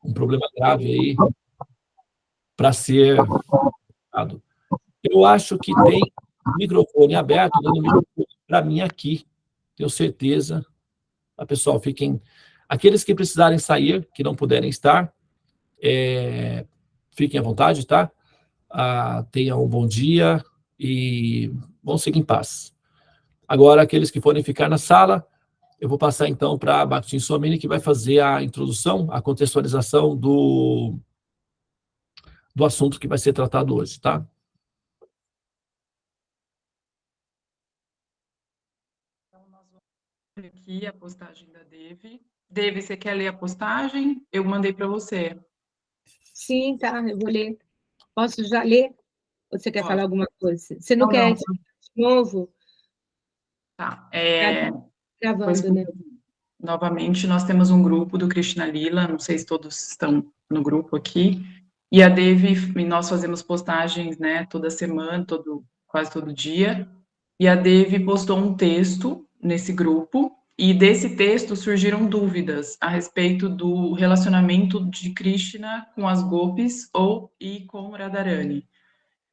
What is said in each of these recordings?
um problema grave aí para ser tratado. Eu acho que tem microfone aberto, dando microfone para mim aqui, tenho certeza. Pessoal, fiquem... Aqueles que precisarem sair, que não puderem estar, fiquem à vontade, tá? Tenham um bom dia e vão seguir em paz. Agora, aqueles que forem ficar na sala, eu vou passar então para a Bhakti Swamini, que vai fazer a introdução, a contextualização do assunto que vai ser tratado hoje, tá? Então, nós vamos ver aqui a postagem da Devi. Devi, você quer ler a postagem? Eu mandei para você. Sim, tá, eu vou ler. Posso já ler? Ou você quer falar alguma coisa? Você não quer de novo? Tá. Gravando, né? Novamente, nós temos um grupo do Krishna Lila, não sei se todos estão no grupo aqui, e a Devi, e nós fazemos postagens, né, toda semana, quase todo dia, e a Devi postou um texto nesse grupo, e desse texto surgiram dúvidas a respeito do relacionamento de Krishna com as gopis e com Radharani.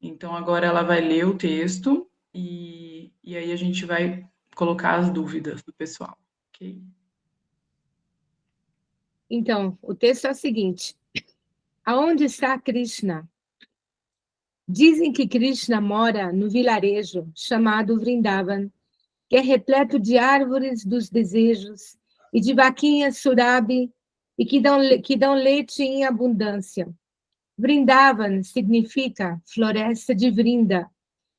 Então, agora ela vai ler o texto, e aí a gente vai colocar as dúvidas do pessoal, ok? Então, o texto é o seguinte: aonde está Krishna? Dizem que Krishna mora no vilarejo chamado Vrindavan, que é repleto de árvores dos desejos e de vaquinhas surabi e que dão leite em abundância. Vrindavan significa floresta de Vrinda,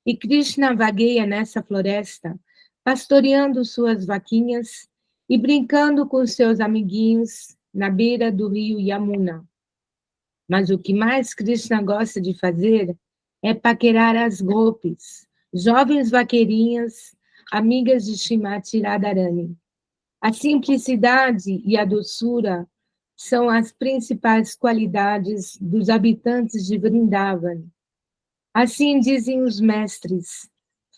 e Krishna vagueia nessa floresta, pastoreando suas vaquinhas e brincando com seus amiguinhos na beira do rio Yamuna. Mas o que mais Krishna gosta de fazer é paquerar as gopis, jovens vaqueirinhas, amigas de Shrimati Radharani. A simplicidade e a doçura são as principais qualidades dos habitantes de Vrindavan. Assim dizem os mestres: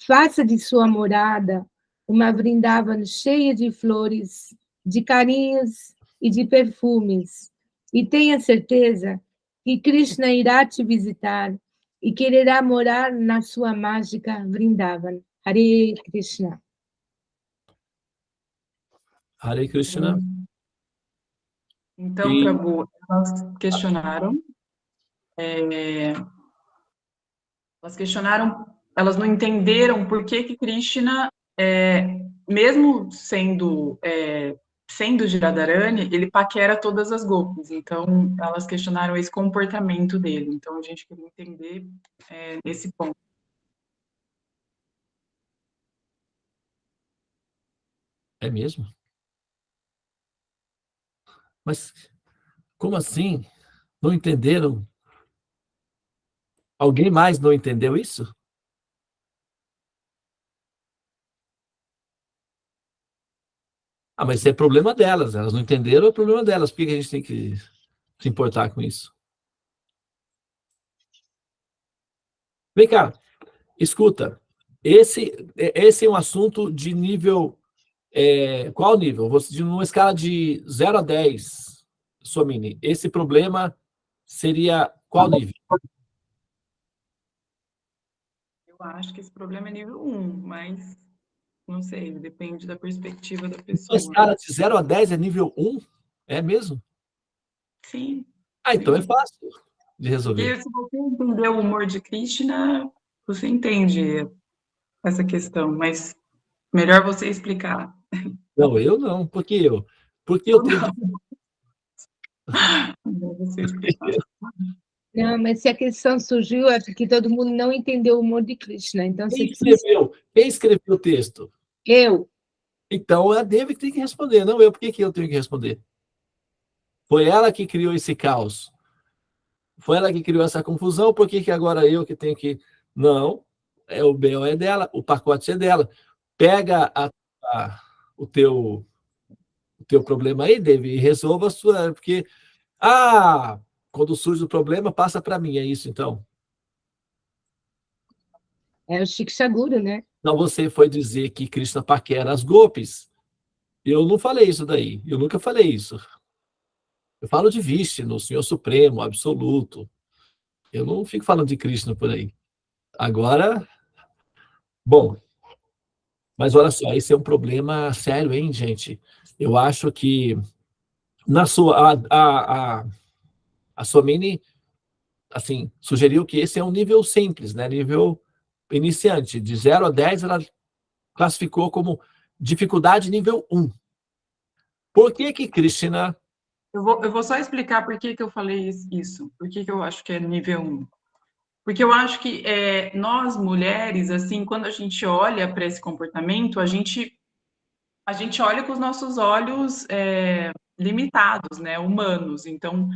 faça de sua morada uma Vrindavan cheia de flores, de carinhos e de perfumes, e tenha certeza que Krishna irá te visitar e quererá morar na sua mágica Vrindavan. Hare Krishna. Hare Krishna. Então, Prabhu, elas questionaram, elas não entenderam por que Krishna, mesmo sendo de Radharani, ele paquera todas as gopis. Então, elas questionaram esse comportamento dele. Então, a gente queria entender esse ponto. É mesmo? Mas como assim? Não entenderam? Alguém mais não entendeu isso? Mas é problema delas. Elas não entenderam, é problema delas. Por que a gente tem que se importar com isso? Vem cá, escuta. Esse é um assunto de nível... qual nível? Numa escala de 0 a 10, Swamini, esse problema seria qual nível? Eu acho que esse problema é nível 1, mas não sei, depende da perspectiva da pessoa. Uma escala de 0 a 10 é nível 1? É mesmo? Sim. Então é fácil de resolver. E se você entender o humor de Krishna, você entende essa questão, mas melhor você explicar. Não, eu não. Por que eu? Porque eu tenho que... Você explicar. Não, mas se a questão surgiu é porque todo mundo não entendeu o humor de Krishna. Então, Quem escreveu? Quem escreveu o texto? Eu. Então, é a Devi que tem que responder, não eu. Por que eu tenho que responder? Foi ela que criou esse caos. Foi ela que criou essa confusão, por que agora eu que tenho que... Não, o BO é dela, o pacote é dela. Pega o teu problema aí, Devi, e resolva a sua... Porque, quando surge o problema, passa para mim, é isso, então. É o Shiksha Guru, né? Não, você foi dizer que Krishna paquera as gopis. Eu não falei isso daí. Eu nunca falei isso. Eu falo de Vishnu, o Senhor Supremo, absoluto. Eu não fico falando de Krishna por aí. Agora, bom, mas olha só, esse é um problema sério, hein, gente? Eu acho que na sua a Somini, assim, sugeriu que esse é um nível simples, né? Nível iniciante, de 0 a 10, ela classificou como dificuldade nível 1. Por que que Krishna... Eu vou só explicar por que eu falei isso, por que eu acho que é nível 1. Porque eu acho que nós, mulheres, assim, quando a gente olha para esse comportamento, a gente olha com os nossos olhos limitados, né, humanos. Então,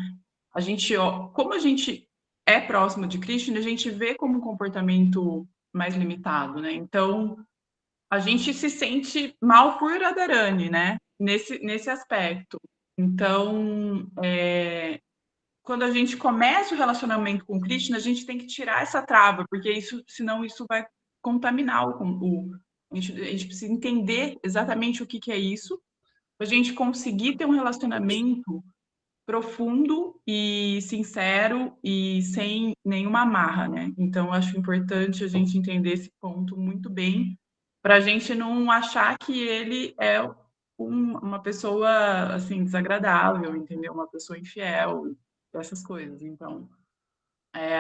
como a gente é próximo de Krishna, a gente vê como um comportamento mais limitado, né? Então, a gente se sente mal por Radharani, né? Nesse aspecto. Então, quando a gente começa o relacionamento com Krishna, a gente tem que tirar essa trava, porque senão isso vai contaminar a gente precisa entender exatamente o que é isso, para a gente conseguir ter um relacionamento profundo e sincero e sem nenhuma amarra, né? Então, acho importante a gente entender esse ponto muito bem, para a gente não achar que ele é uma pessoa, assim, desagradável, entendeu? Uma pessoa infiel, essas coisas. Então,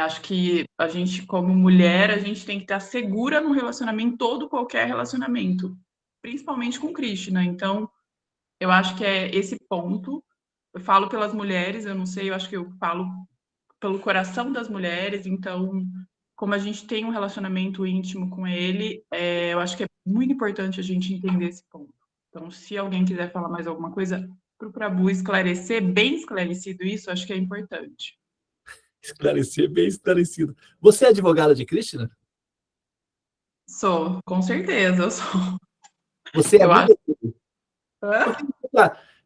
acho que a gente, como mulher, a gente tem que estar segura no relacionamento, todo qualquer relacionamento, principalmente com Krishna. Então, eu acho que é esse ponto. Eu falo pelas mulheres, eu não sei, eu acho que eu falo pelo coração das mulheres, então, como a gente tem um relacionamento íntimo com ele, eu acho que é muito importante a gente entender esse ponto. Então, se alguém quiser falar mais alguma coisa para o Prabhu esclarecer, bem esclarecido isso, acho que é importante. Esclarecer, bem esclarecido. Você é advogada de Krishna? Sou, com certeza, eu sou. Você é Eu amiga acho. dele?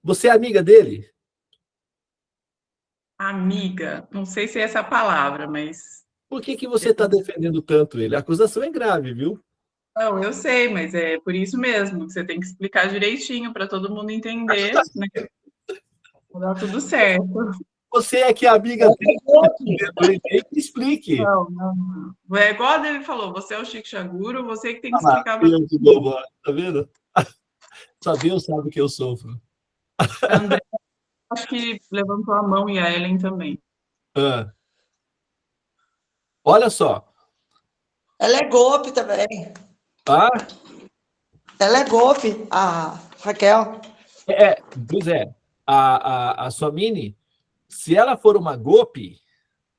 Você é amiga dele? Amiga, não sei se é essa a palavra, mas. Por que que você está defendendo tanto ele? A acusação é grave, viu? Não, eu sei, mas é por isso mesmo que você tem que explicar direitinho para todo mundo entender, né? Vai dar tudo certo. Você é que é amiga dele, ele tem que explique. Não. É igual a Devi falou, você é o Chico Chaguro, você que tem que Ah lá, explicar. eu de novo, tá vendo? Só Deus sabe o que eu sofro. André, acho que levantou a mão e a Ellen também. Ah. Olha só. Ela é golpe também. Ah, Ela é golpe, a Raquel. pois é. A Swamini, se ela for uma golpe,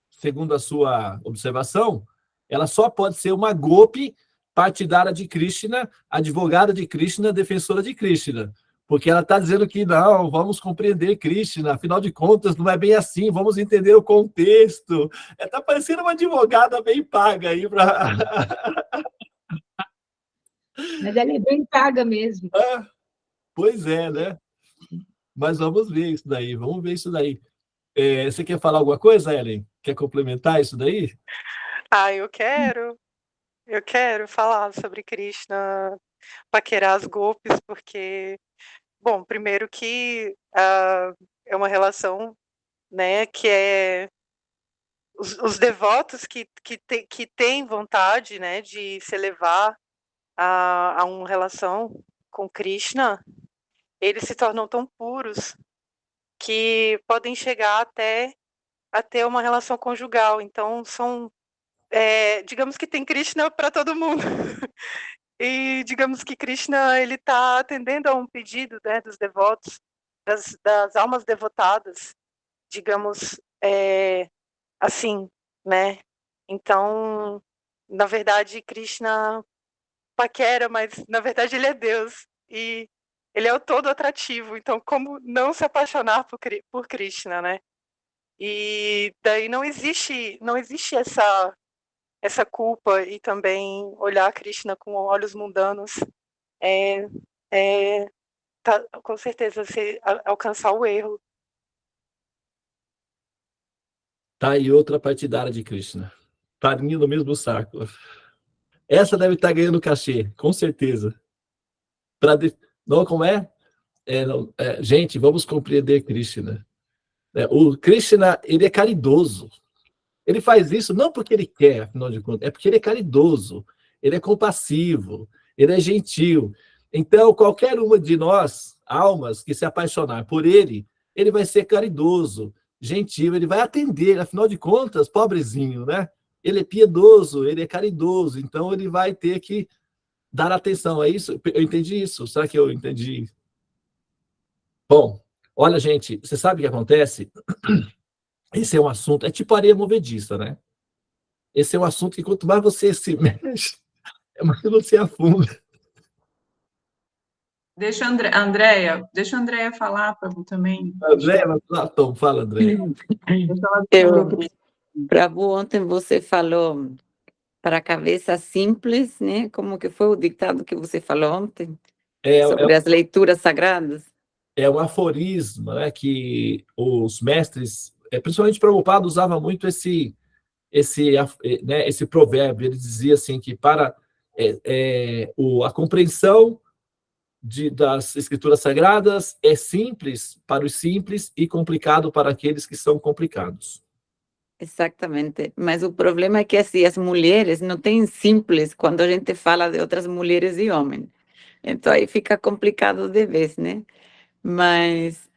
segundo a sua observação, ela só pode ser uma golpe partidária de Krishna, advogada de Krishna, defensora de Krishna. Porque ela está dizendo que não, vamos compreender Krishna, afinal de contas, não é bem assim, vamos entender o contexto. Está parecendo uma advogada bem paga aí para. Mas ela é bem paga mesmo. Pois é, né? Mas vamos ver isso daí, vamos ver isso daí. Você quer falar alguma coisa, Ellen? Quer complementar isso daí? Eu quero falar sobre Krishna, paquerar as golpes, porque, bom, primeiro que é uma relação, né, que é os devotos que têm vontade, né, de se elevar a uma relação com Krishna, eles se tornam tão puros que podem chegar até a ter uma relação conjugal. Então, digamos que tem Krishna para todo mundo. E digamos que Krishna ele está atendendo a um pedido, né, dos devotos, das almas devotadas, digamos, assim, né? Então, na verdade, Krishna paquera, mas na verdade ele é Deus e ele é o todo atrativo. Então, como não se apaixonar por Krishna, né? E daí não existe essa culpa e também olhar a Krishna com olhos mundanos com certeza você alcançar o erro. Tá aí outra partidária de Krishna. Farinha no mesmo saco. Essa deve estar ganhando cachê, com certeza. Não, como é? Gente, vamos compreender Krishna. O Krishna, ele é caridoso. Ele faz isso não porque ele quer, afinal de contas, é porque ele é caridoso, ele é compassivo, ele é gentil. Então, qualquer uma de nós, almas, que se apaixonar por ele, ele vai ser caridoso, gentil, ele vai atender, afinal de contas, pobrezinho, né? Ele é piedoso, ele é caridoso, então ele vai ter que dar atenção. É isso? Eu entendi isso. Será que eu entendi? Bom, olha, gente, você sabe o que acontece? Esse é um assunto, é tipo areia movediça, né? Esse é um assunto que quanto mais você se mexe, mais você afunda. Deixa a Andréia falar também. André, Tom, fala, André. Prabhu, ontem você falou para a cabeça simples, né? Como que foi o ditado que você falou ontem? Sobre as leituras sagradas? É um aforismo, né, que os mestres, principalmente Prabhupada, usava muito esse provérbio. Ele dizia assim que para a compreensão das escrituras sagradas é simples para os simples e complicado para aqueles que são complicados. Exatamente, mas o problema é que assim, as mulheres não têm simples quando a gente fala de outras mulheres e homens. Então aí fica complicado de vez, né? Mas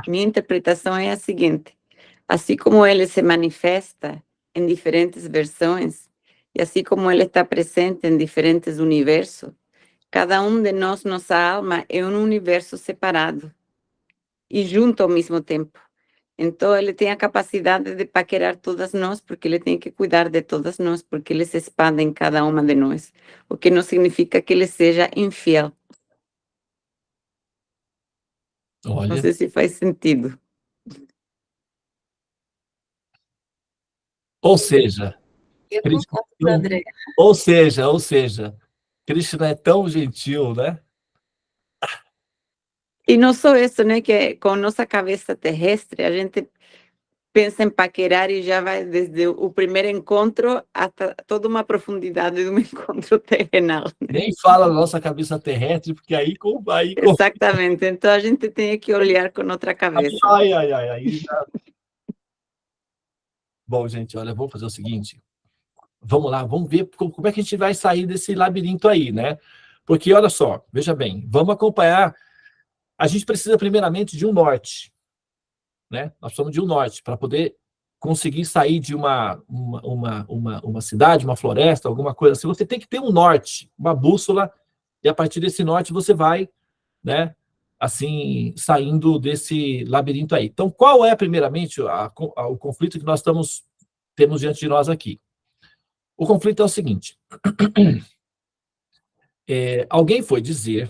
minha interpretação é a seguinte: assim como ele se manifesta em diferentes versões, e assim como ele está presente em diferentes universos, cada um de nós, nossa alma, é um universo separado e junto ao mesmo tempo. Então, ele tem a capacidade de paquerar todas nós, porque ele tem que cuidar de todas nós, porque ele se expande em cada uma de nós, o que não significa que ele seja infiel. Olha. Não sei se faz sentido. Ou seja, Krishna é tão gentil, né? E não só isso, né? Que com nossa cabeça terrestre, a gente pensa em paquerar e já vai desde o primeiro encontro até toda uma profundidade de um encontro terrenal. Né? Nem fala da nossa cabeça terrestre, porque aí... Exatamente, então a gente tem que olhar com outra cabeça. Ai. Bom, gente, olha, vamos fazer o seguinte. Vamos lá, vamos ver como é que a gente vai sair desse labirinto aí, né? Porque, olha só, veja bem, vamos acompanhar. A gente precisa, primeiramente, de um norte, né? Nós precisamos de um norte para poder conseguir sair de uma cidade, uma floresta, alguma coisa assim. Você tem que ter um norte, uma bússola, e a partir desse norte você vai, né? Assim, saindo desse labirinto aí. Então, qual é, primeiramente, o conflito que nós temos diante de nós aqui? O conflito é o seguinte. Alguém foi dizer,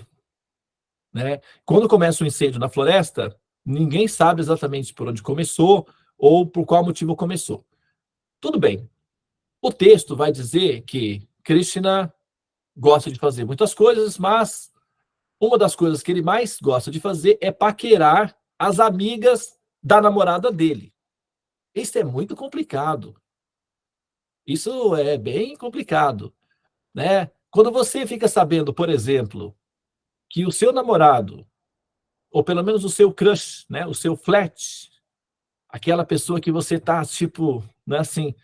né, quando começa um incêndio na floresta, ninguém sabe exatamente por onde começou ou por qual motivo começou. Tudo bem. O texto vai dizer que Krishna gosta de fazer muitas coisas, mas uma das coisas que ele mais gosta de fazer é paquerar as amigas da namorada dele. Isso é muito complicado. Isso é bem complicado, né? Quando você fica sabendo, por exemplo, que o seu namorado, ou pelo menos o seu crush, né, o seu flat, aquela pessoa que você tá, tipo, né, assim,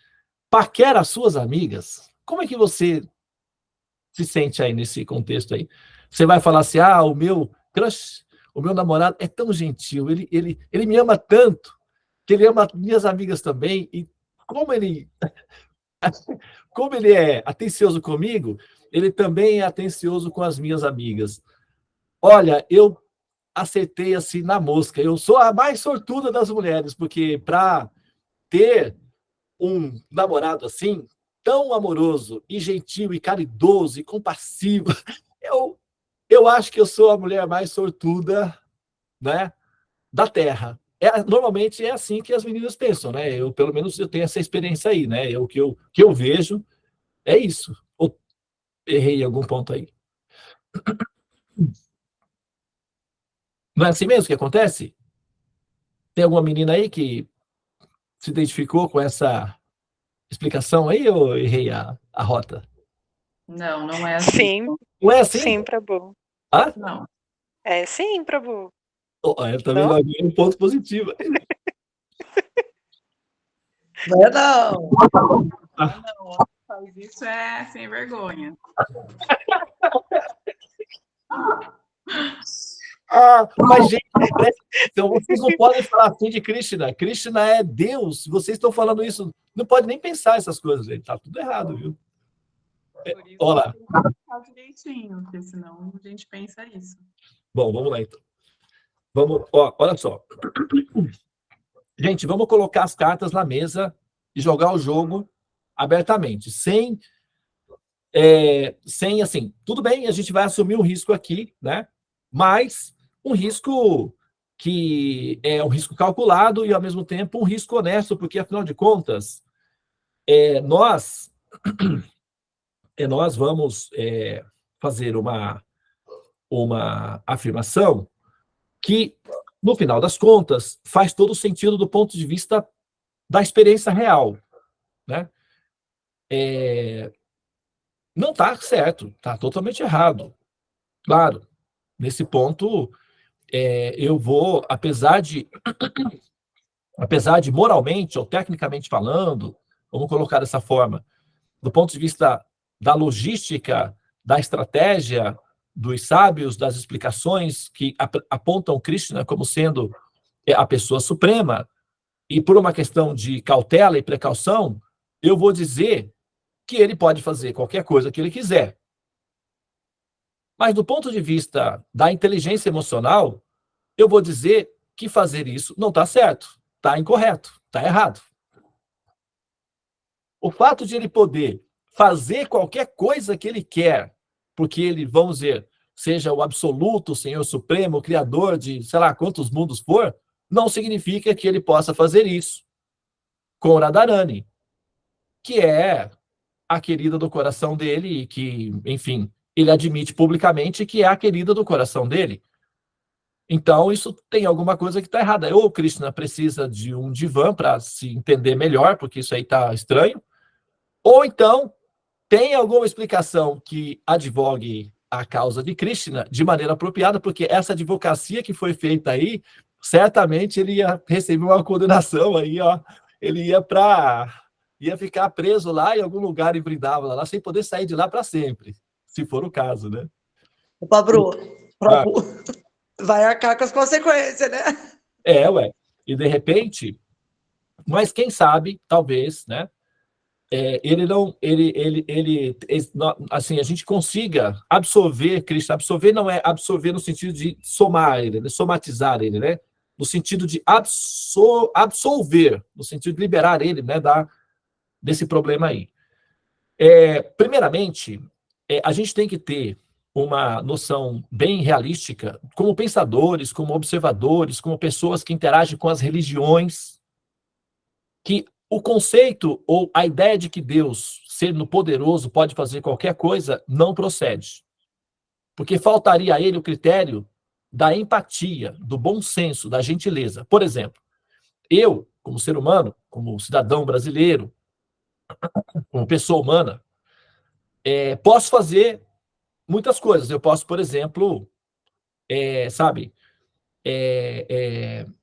paquera as suas amigas, como é que você se sente aí nesse contexto aí? Você vai falar assim, o meu crush, o meu namorado é tão gentil, ele me ama tanto, que ele ama minhas amigas também, e como ele é atencioso comigo, ele também é atencioso com as minhas amigas. Olha, eu acertei assim na mosca. Eu sou a mais sortuda das mulheres, porque para ter um namorado assim, tão amoroso e gentil e caridoso e compassivo, eu acho que eu sou a mulher mais sortuda, né, da Terra. Normalmente é assim que as meninas pensam, né? Pelo menos eu tenho essa experiência aí, né? O que eu vejo é isso. Ou errei em algum ponto aí? Não é assim mesmo que acontece? Tem alguma menina aí que se identificou com essa explicação aí ou errei a rota? Não é assim. Sim. Não é assim? Sim, Prabhu. Hã? Não. Sim, Prabhu. Eu também não vi um ponto positivo. Não é não. Não, faz isso é sem vergonha. Mas, gente, então vocês não podem falar assim de Krishna. Krishna é Deus. Vocês estão falando isso. Não pode nem pensar essas coisas, gente. Tá tudo errado, viu? Por isso Olha lá. tem que pensar direitinho, porque senão a gente pensa isso. Bom, vamos lá, então. Vamos, ó, olha só. Gente, vamos colocar as cartas na mesa e jogar o jogo abertamente, sem assim, tudo bem, a gente vai assumir um risco aqui, né? Mas um risco que é um risco calculado e, ao mesmo tempo, um risco honesto, porque, afinal de contas, nós vamos fazer uma afirmação que, no final das contas, faz todo sentido do ponto de vista da experiência real, né? Não está certo, está totalmente errado. Claro, nesse ponto, eu vou, apesar de moralmente ou tecnicamente falando, vamos colocar dessa forma, do ponto de vista da logística, da estratégia, dos sábios, das explicações que apontam Krishna como sendo a pessoa suprema, e por uma questão de cautela e precaução, eu vou dizer que ele pode fazer qualquer coisa que ele quiser. Mas do ponto de vista da inteligência emocional, eu vou dizer que fazer isso não está certo, está incorreto, está errado. O fato de ele poder fazer qualquer coisa que ele quer, porque ele, vamos dizer, seja o absoluto, o Senhor Supremo, o Criador de sei lá quantos mundos for, não significa que ele possa fazer isso com Radharani, que é a querida do coração dele e que, enfim, ele admite publicamente que é a querida do coração dele. Então, isso tem alguma coisa que está errada. Ou o Krishna precisa de um divã para se entender melhor, porque isso aí está estranho, ou então tem alguma explicação que advogue a causa de Krishna de maneira apropriada, porque essa advocacia que foi feita aí, certamente ele ia receber uma condenação aí, ó. Ele ia ficar preso lá em algum lugar em Vrindavana, lá, sem poder sair de lá para sempre, se for o caso, né? O Prabhu vai arcar com as consequências, né? Ué. E de repente, mas quem sabe, talvez, né? Assim, a gente consiga absorver Krishna. Absorver não é absorver no sentido de somar ele, né? Somatizar ele, né? No sentido de absolver, no sentido de liberar ele, né? Desse problema aí. Primeiramente, a gente tem que ter uma noção bem realística, como pensadores, como observadores, como pessoas que interagem com as religiões, que o conceito ou a ideia de que Deus, sendo poderoso, pode fazer qualquer coisa, não procede. Porque faltaria a ele o critério da empatia, do bom senso, da gentileza. Por exemplo, eu, como ser humano, como cidadão brasileiro, como pessoa humana, posso fazer muitas coisas. Eu posso, por exemplo,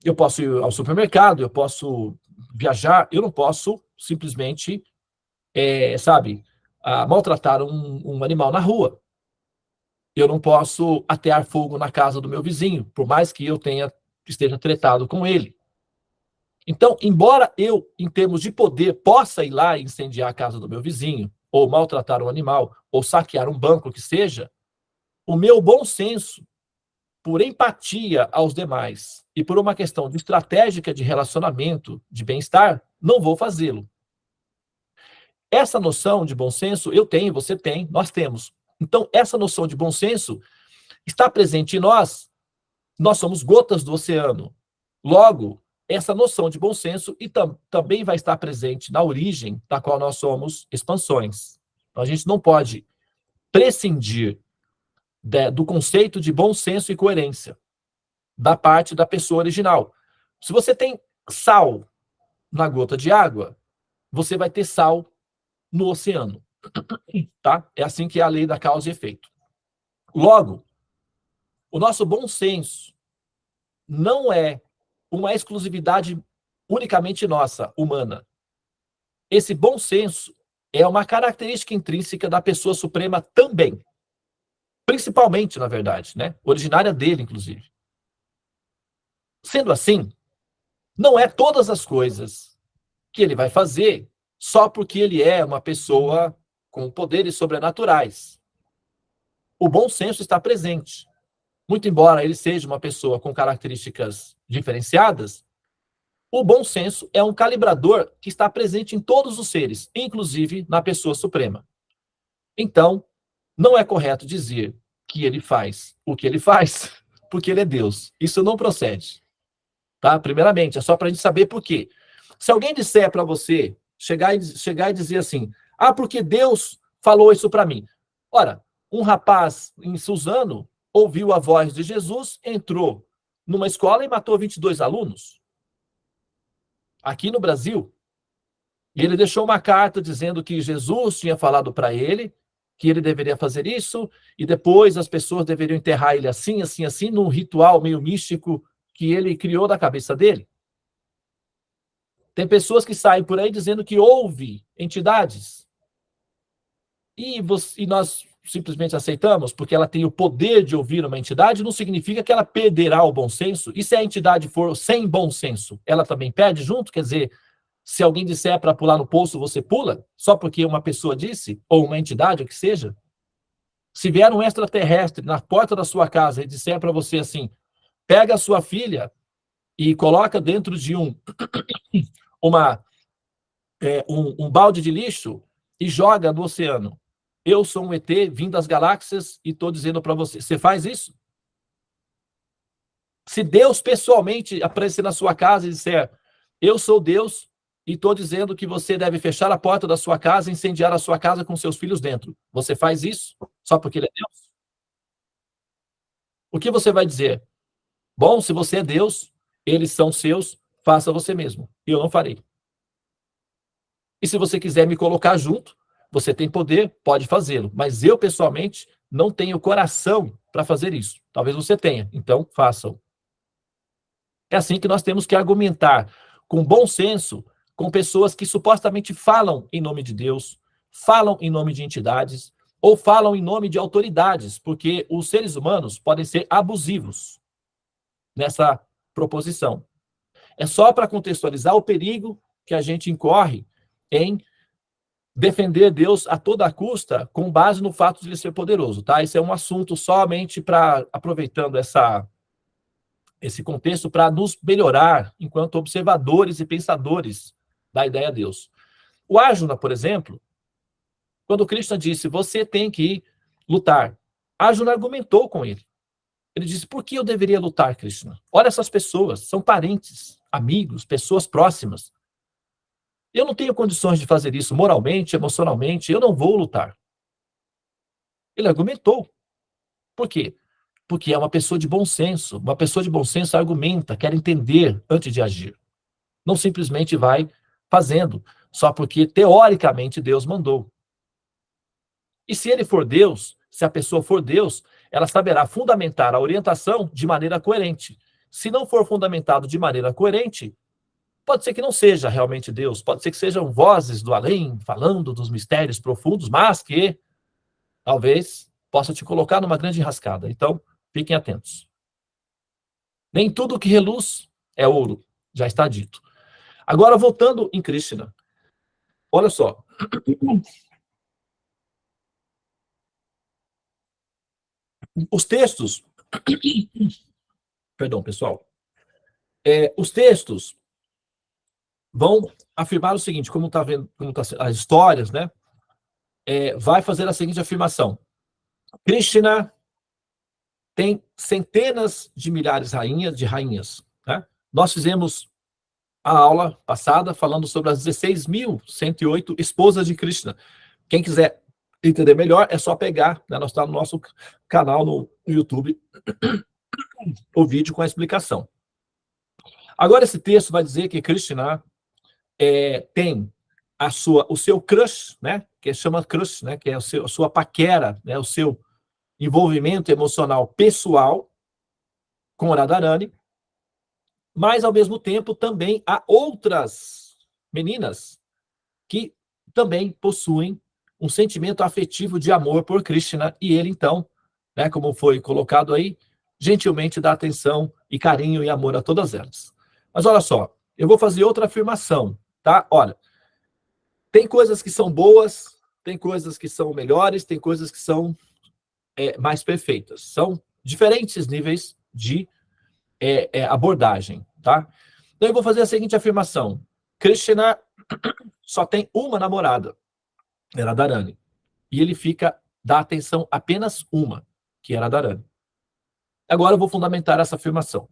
eu posso ir ao supermercado, eu posso viajar, eu não posso simplesmente, maltratar um animal na rua. Eu não posso atear fogo na casa do meu vizinho, por mais que eu esteja tretado com ele. Então, embora eu, em termos de poder, possa ir lá e incendiar a casa do meu vizinho, ou maltratar um animal, ou saquear um banco, que seja, o meu bom senso, por empatia aos demais e por uma questão de estratégica de relacionamento, de bem-estar, não vou fazê-lo. Essa noção de bom senso eu tenho, você tem, nós temos. Então, essa noção de bom senso está presente em nós. Nós somos gotas do oceano. Logo, essa noção de bom senso também vai estar presente na origem da qual nós somos expansões. Então, a gente não pode prescindir do conceito de bom senso e coerência da parte da pessoa original. Se você tem sal na gota de água, você vai ter sal no oceano. Tá? É assim que é a lei da causa e efeito. Logo, o nosso bom senso não é uma exclusividade unicamente nossa, humana. Esse bom senso é uma característica intrínseca da pessoa suprema também. Principalmente, na verdade, né? Originária dele, inclusive. Sendo assim, não é todas as coisas que ele vai fazer só porque ele é uma pessoa com poderes sobrenaturais. O bom senso está presente. Muito embora ele seja uma pessoa com características diferenciadas, o bom senso é um calibrador que está presente em todos os seres, inclusive na pessoa suprema. Então, não é correto dizer que ele faz o que ele faz porque ele é Deus. Isso não procede. Tá? Primeiramente, é só para a gente saber por quê. Se alguém disser para você, chegar e dizer assim, porque Deus falou isso para mim. Ora, um rapaz em Suzano ouviu a voz de Jesus, entrou numa escola e matou 22 alunos. Aqui no Brasil. E ele deixou uma carta dizendo que Jesus tinha falado para ele que ele deveria fazer isso, e depois as pessoas deveriam enterrar ele assim, assim, assim, num ritual meio místico que ele criou da cabeça dele. Tem pessoas que saem por aí dizendo que houve entidades. E nós simplesmente aceitamos, porque ela tem o poder de ouvir uma entidade, não significa que ela perderá o bom senso. E se a entidade for sem bom senso, ela também perde junto? Quer dizer, se alguém disser para pular no poço, você pula? Só porque uma pessoa disse? Ou uma entidade, o que seja? Se vier um extraterrestre na porta da sua casa e disser para você assim, pega a sua filha e coloca dentro de um balde de lixo e joga no oceano. Eu sou um ET, vim das galáxias e estou dizendo para você, você faz isso? Se Deus pessoalmente aparecer na sua casa e disser, eu sou Deus e estou dizendo que você deve fechar a porta da sua casa e incendiar a sua casa com seus filhos dentro, você faz isso só porque ele é Deus? O que você vai dizer? Bom, se você é Deus, eles são seus, faça você mesmo. Eu não farei. E se você quiser me colocar junto, você tem poder, pode fazê-lo. Mas eu, pessoalmente, não tenho coração para fazer isso. Talvez você tenha, então façam. É assim que nós temos que argumentar, com bom senso, com pessoas que supostamente falam em nome de Deus, falam em nome de entidades, ou falam em nome de autoridades, porque os seres humanos podem ser abusivos nessa proposição. É só para contextualizar o perigo que a gente incorre em defender Deus a toda custa com base no fato de ele ser poderoso, tá? Esse é um assunto somente para, aproveitando esse contexto, para nos melhorar enquanto observadores e pensadores da ideia de Deus. O Arjuna, por exemplo, quando Krishna disse, você tem que lutar, Arjuna argumentou com ele. Ele disse, por que eu deveria lutar, Krishna? Olha essas pessoas, são parentes, amigos, pessoas próximas. Eu não tenho condições de fazer isso moralmente, emocionalmente, eu não vou lutar. Ele argumentou. Por quê? Porque é uma pessoa de bom senso. Uma pessoa de bom senso argumenta, quer entender antes de agir. Não simplesmente vai fazendo, só porque teoricamente Deus mandou. E se ele for Deus, se a pessoa for Deus, ela saberá fundamentar a orientação de maneira coerente. Se não for fundamentado de maneira coerente, pode ser que não seja realmente Deus, pode ser que sejam vozes do além, falando dos mistérios profundos, mas que talvez possa te colocar numa grande enrascada. Então, fiquem atentos. Nem tudo que reluz é ouro, já está dito. Agora, voltando em Krishna. Olha só. Os textos... Perdão, pessoal. Os textos vão afirmar o seguinte, como está vendo, como tá as histórias, né? Vai fazer a seguinte afirmação. Krishna tem centenas de milhares de rainhas. Né? Nós fizemos a aula passada falando sobre as 16.108 esposas de Krishna. Quem quiser entender melhor, é só pegar, né? Nós estamos no nosso canal no YouTube, o vídeo com a explicação. Agora, esse texto vai dizer que Krishna tem o seu crush, né? Que chama crush, né? Que é a sua paquera, né? O seu envolvimento emocional pessoal com Radharani, Mas, ao mesmo tempo, também há outras meninas que também possuem um sentimento afetivo de amor por Krishna, e ele, então, né, como foi colocado aí, gentilmente dá atenção e carinho e amor a todas elas. Mas olha só, eu vou fazer outra afirmação, tá? Olha, tem coisas que são boas, tem coisas que são melhores, tem coisas que são mais perfeitas. São diferentes níveis de abordagem, tá? Então eu vou fazer a seguinte afirmação. Krishna só tem uma namorada, Radharani. E ele dá atenção apenas uma, que é Radharani. Agora eu vou fundamentar essa afirmação.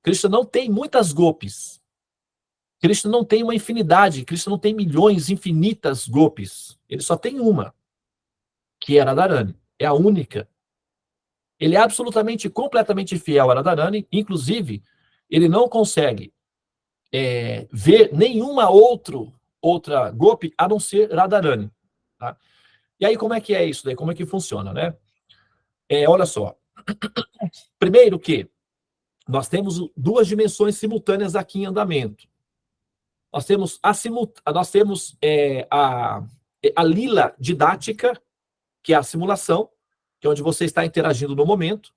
Krishna não tem muitas gopis. Krishna não tem uma infinidade. Krishna não tem milhões, infinitas gopis. Ele só tem uma, que é Radharani. É a única. Ele é absolutamente, completamente fiel a Radharani. Inclusive, ele não consegue ver nenhuma outra gopi a não ser Radharani. Tá? E aí, como é que é isso daí? Como é que funciona, né? Olha só. Primeiro que nós temos duas dimensões simultâneas aqui em andamento. Nós temos a lila didática, que é a simulação, que é onde você está interagindo no momento,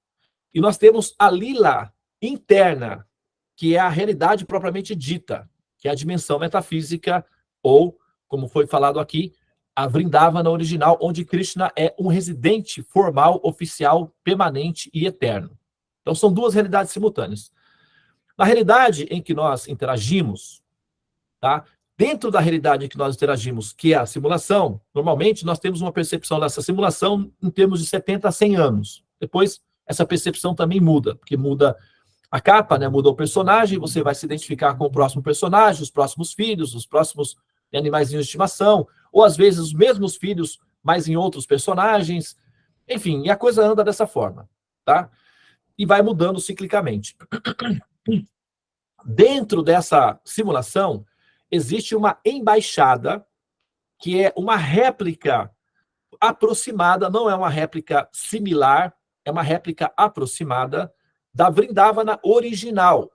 e nós temos a lila interna, que é a realidade propriamente dita, que é a dimensão metafísica, ou, como foi falado aqui, a Vrindavana original, onde Krishna é um residente formal, oficial, permanente e eterno. Então, são duas realidades simultâneas. Na realidade em que nós interagimos, tá? Dentro da realidade em que nós interagimos, que é a simulação, normalmente nós temos uma percepção dessa simulação em termos de 70 a 100 anos. Depois, essa percepção também muda, porque muda a capa, né? Muda o personagem, você vai se identificar com o próximo personagem, os próximos filhos, os próximos animaizinhos de estimação, ou às vezes os mesmos filhos, mas em outros personagens. Enfim, e a coisa anda dessa forma, tá? E vai mudando ciclicamente. Dentro dessa simulação, existe uma embaixada, que é uma réplica aproximada, não é uma réplica similar, é uma réplica aproximada da Vrindavana original,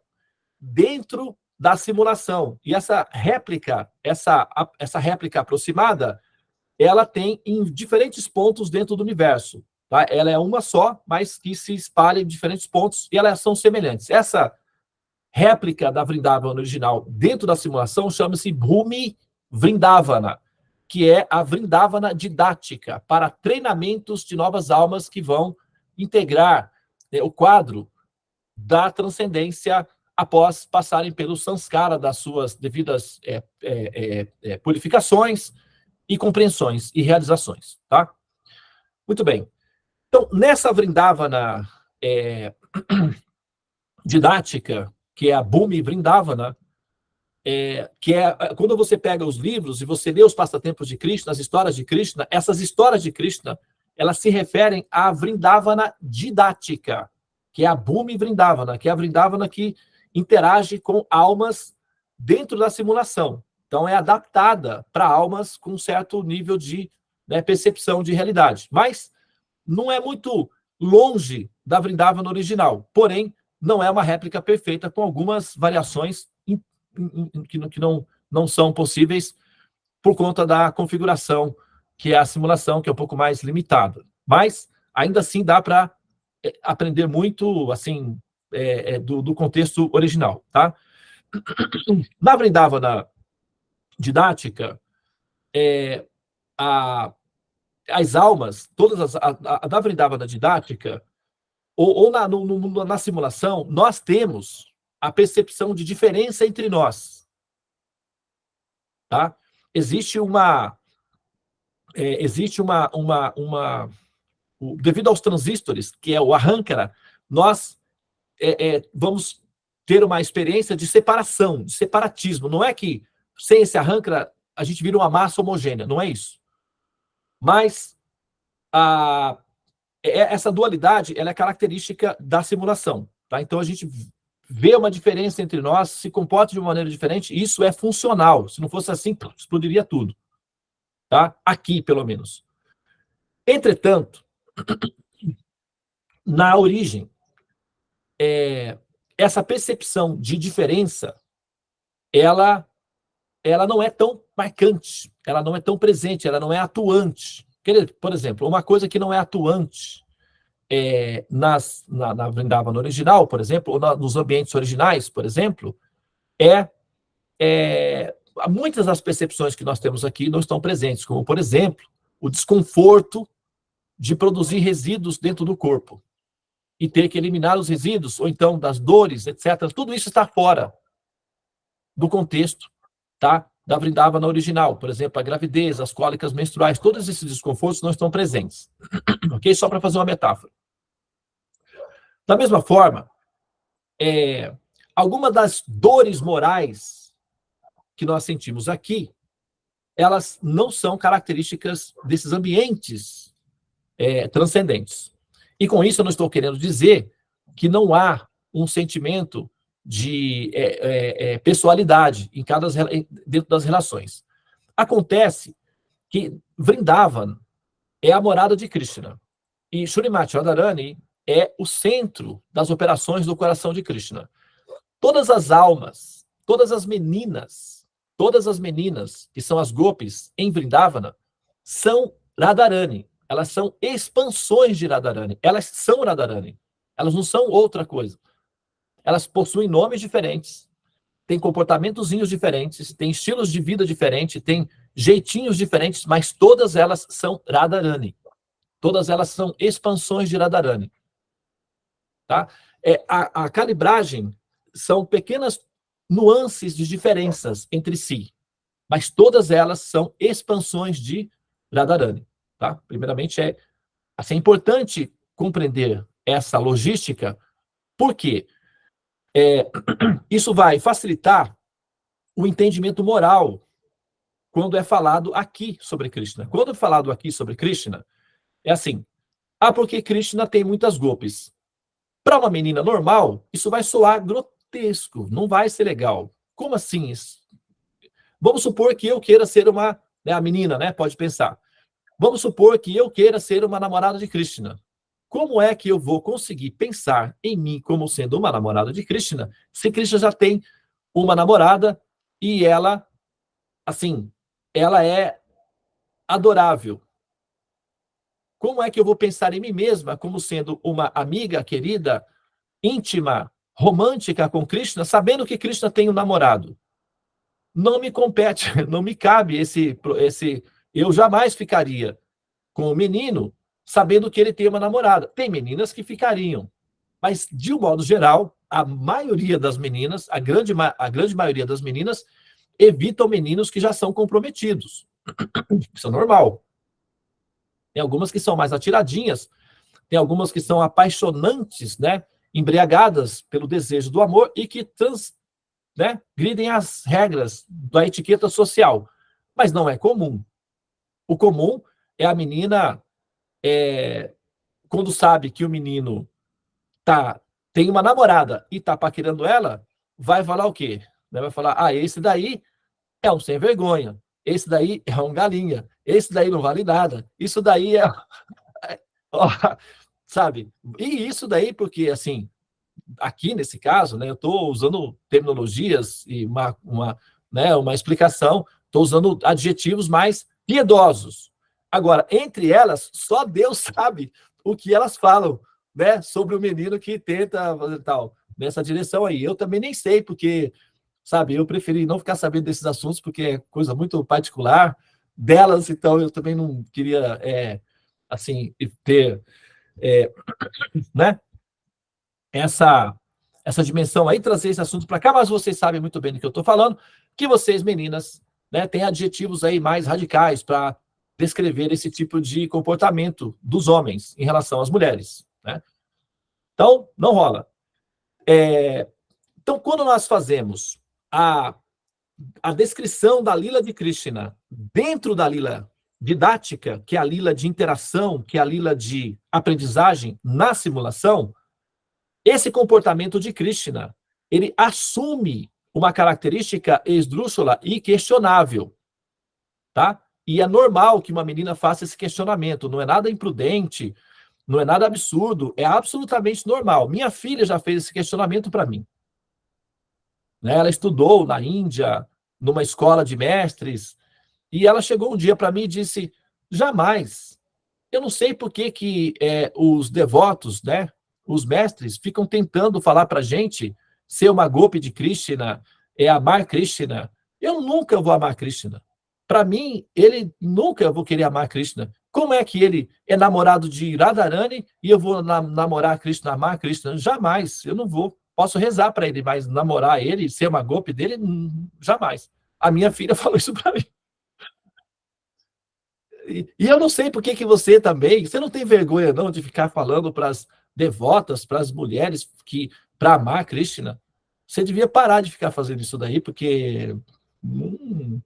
dentro da simulação. E essa réplica aproximada, ela tem em diferentes pontos dentro do universo. Tá? Ela é uma só, mas que se espalha em diferentes pontos, e elas são semelhantes. Essa réplica da Vrindavana original dentro da simulação chama-se Bhumi Vrindavana, que é a Vrindavana didática para treinamentos de novas almas que vão integrar o quadro da transcendência após passarem pelo samskara das suas devidas purificações e compreensões e realizações, tá? Muito bem. Então, nessa Vrindavana didática, que é a Bhumi Vrindavana, que é quando você pega os livros e você lê os passatempos de Krishna, as histórias de Krishna, essas histórias de Krishna, elas se referem à Vrindavana didática, que é a Bhumi Vrindavana, que é a Vrindavana que interage com almas dentro da simulação. Então, é adaptada para almas com um certo nível de percepção de realidade. Mas não é muito longe da Vrindavana original. Porém, não é uma réplica perfeita, com algumas variações que não são possíveis por conta da configuração, que é a simulação, que é um pouco mais limitada. Mas, ainda assim, dá para aprender muito, assim, do contexto original, tá? Na Vrindavana didática, as almas, todas a da Vrindavana didática, ou na simulação, nós temos a percepção de diferença entre nós. Tá? Existe devido aos transistores, que é o Ahankara, nós vamos ter uma experiência de separação, de separatismo. Não é que sem esse Ahankara a gente vira uma massa homogênea, não é isso. Mas essa dualidade, ela é característica da simulação. Tá? Então, a gente vê uma diferença entre nós, se comporta de uma maneira diferente, e isso é funcional. Se não fosse assim, explodiria tudo. Tá? Aqui, pelo menos. Entretanto, na origem, essa percepção de diferença, ela não é tão marcante, ela não é tão presente, ela não é atuante. Por exemplo, uma coisa que não é atuante na Vrindavana original, por exemplo, ou nos ambientes originais, por exemplo, muitas das percepções que nós temos aqui não estão presentes, como, por exemplo, o desconforto de produzir resíduos dentro do corpo e ter que eliminar os resíduos, ou então das dores, etc. Tudo isso está fora do contexto, tá, da Vrindavana original. Por exemplo, a gravidez, as cólicas menstruais, todos esses desconfortos não estão presentes. Ok? Só para fazer uma metáfora. Da mesma forma, alguma das dores morais que nós sentimos aqui, elas não são características desses ambientes transcendentes. E com isso eu não estou querendo dizer que não há um sentimento de pessoalidade dentro das relações. Acontece que Vrindavan é a morada de Krishna. E Srimati Radharani é o centro das operações do coração de Krishna. Todas as almas, todas as meninas que são as gopis em Vrindavana, são Radharani. Elas são expansões de Radharani. Elas são Radharani. Elas não são outra coisa. Elas possuem nomes diferentes, têm comportamentozinhos diferentes, têm estilos de vida diferentes, têm jeitinhos diferentes, mas todas elas são Radharani. Todas elas são expansões de Radharani. Tá? A calibragem são pequenas nuances de diferenças entre si, mas todas elas são expansões de Radharani. Tá? Primeiramente, é importante compreender essa logística, porque isso vai facilitar o entendimento moral quando é falado aqui sobre Krishna. Quando é falado aqui sobre Krishna, é assim, porque Krishna tem muitas gopis. Para uma menina normal, isso vai soar grotesco, não vai ser legal. Como assim? Vamos supor que eu queira ser uma... a menina, né? Pode pensar. Vamos supor que eu queira ser uma namorada de Krishna. Como é que eu vou conseguir pensar em mim como sendo uma namorada de Krishna, se Krishna já tem uma namorada e ela, assim, ela é adorável? Como é que eu vou pensar em mim mesma como sendo uma amiga querida, íntima, romântica com Krishna, sabendo que Krishna tem um namorado? Não me compete, não me cabe esse... Eu jamais ficaria com o menino sabendo que ele tem uma namorada. Tem meninas que ficariam, mas, de um modo geral, a maioria das meninas, a grande maioria das meninas, evitam meninos que já são comprometidos. Isso é normal. Tem algumas que são mais atiradinhas, tem algumas que são apaixonantes, né, embriagadas pelo desejo do amor e que gridem as regras da etiqueta social. Mas não é comum. O comum é a menina, quando sabe que o menino tem uma namorada e está paquerando ela, vai falar o quê? Vai falar, esse daí é um sem vergonha, esse daí é um galinha, esse daí não vale nada, isso daí sabe? E isso daí porque, assim, aqui nesse caso, né, eu estou usando terminologias e uma explicação, estou usando adjetivos mais piedosos. Agora, entre elas, só Deus sabe o que elas falam, né, sobre o menino que tenta fazer tal, nessa direção aí. Eu também nem sei, porque, sabe, eu preferi não ficar sabendo desses assuntos, porque é coisa muito particular delas, então eu também não queria, assim, ter, né, essa dimensão aí, trazer esse assunto para cá, mas vocês sabem muito bem do que eu estou falando, que vocês, meninas, né, têm adjetivos aí mais radicais para descrever esse tipo de comportamento dos homens em relação às mulheres, né? Então, não rola. Então, quando nós fazemos a descrição da lila de Krishna dentro da lila didática, que é a lila de interação, que é a lila de aprendizagem na simulação, esse comportamento de Krishna, ele assume uma característica esdrúxula e questionável, tá? E é normal que uma menina faça esse questionamento, não é nada imprudente, Não é nada absurdo, é absolutamente normal. Minha filha já fez esse questionamento para mim. Né? Ela estudou na Índia, numa escola de mestres, e ela chegou um dia para mim e disse: jamais. Eu não sei por que os devotos, né, os mestres, ficam tentando falar para a gente ser uma golpe de Krishna, amar Krishna. Eu nunca vou amar Krishna. Para mim, ele nunca vou querer amar Krishna. Como é que ele é namorado de Radharani e eu vou namorar Krishna, amar Krishna? Jamais, eu não vou. Posso rezar para ele, mas namorar ele, ser uma golpe dele, jamais. A minha filha falou isso para mim. E eu não sei por que você também, você não tem vergonha não de ficar falando para as devotas, para as mulheres, que para amar Krishna, você devia parar de ficar fazendo isso daí, porque não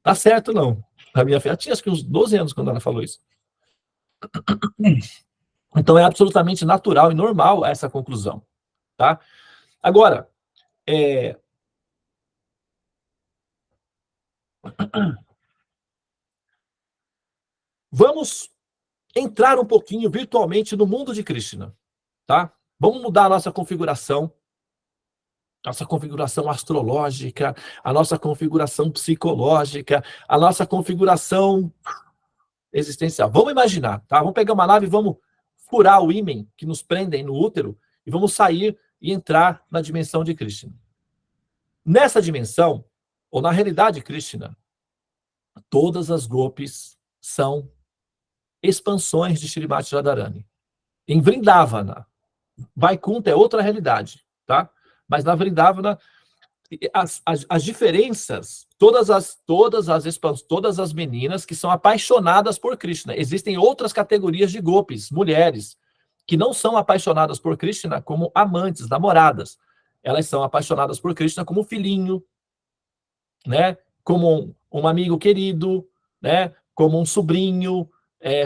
tá certo não. A minha filha tinha acho que uns 12 anos quando ela falou isso. Então é absolutamente natural e normal essa conclusão, tá? Agora, vamos entrar um pouquinho virtualmente no mundo de Krishna, tá? Vamos mudar a nossa configuração astrológica, a nossa configuração psicológica, a nossa configuração existencial. Vamos imaginar, tá? Vamos pegar uma nave e vamos furar o ímã que nos prendem no útero e vamos sair e entrar na dimensão de Krishna. Nessa dimensão, ou na realidade Krishna, todas as gopis são expansões de Shrimati Radharani. Em Vrindavana, Vaikuntha é outra realidade, tá? Mas na Vrindavana, as diferenças, todas as meninas que são apaixonadas por Krishna. Existem outras categorias de gopis, mulheres, que não são apaixonadas por Krishna como amantes, namoradas. Elas são apaixonadas por Krishna como filhinho, né? Como um amigo querido, né? Como um sobrinho,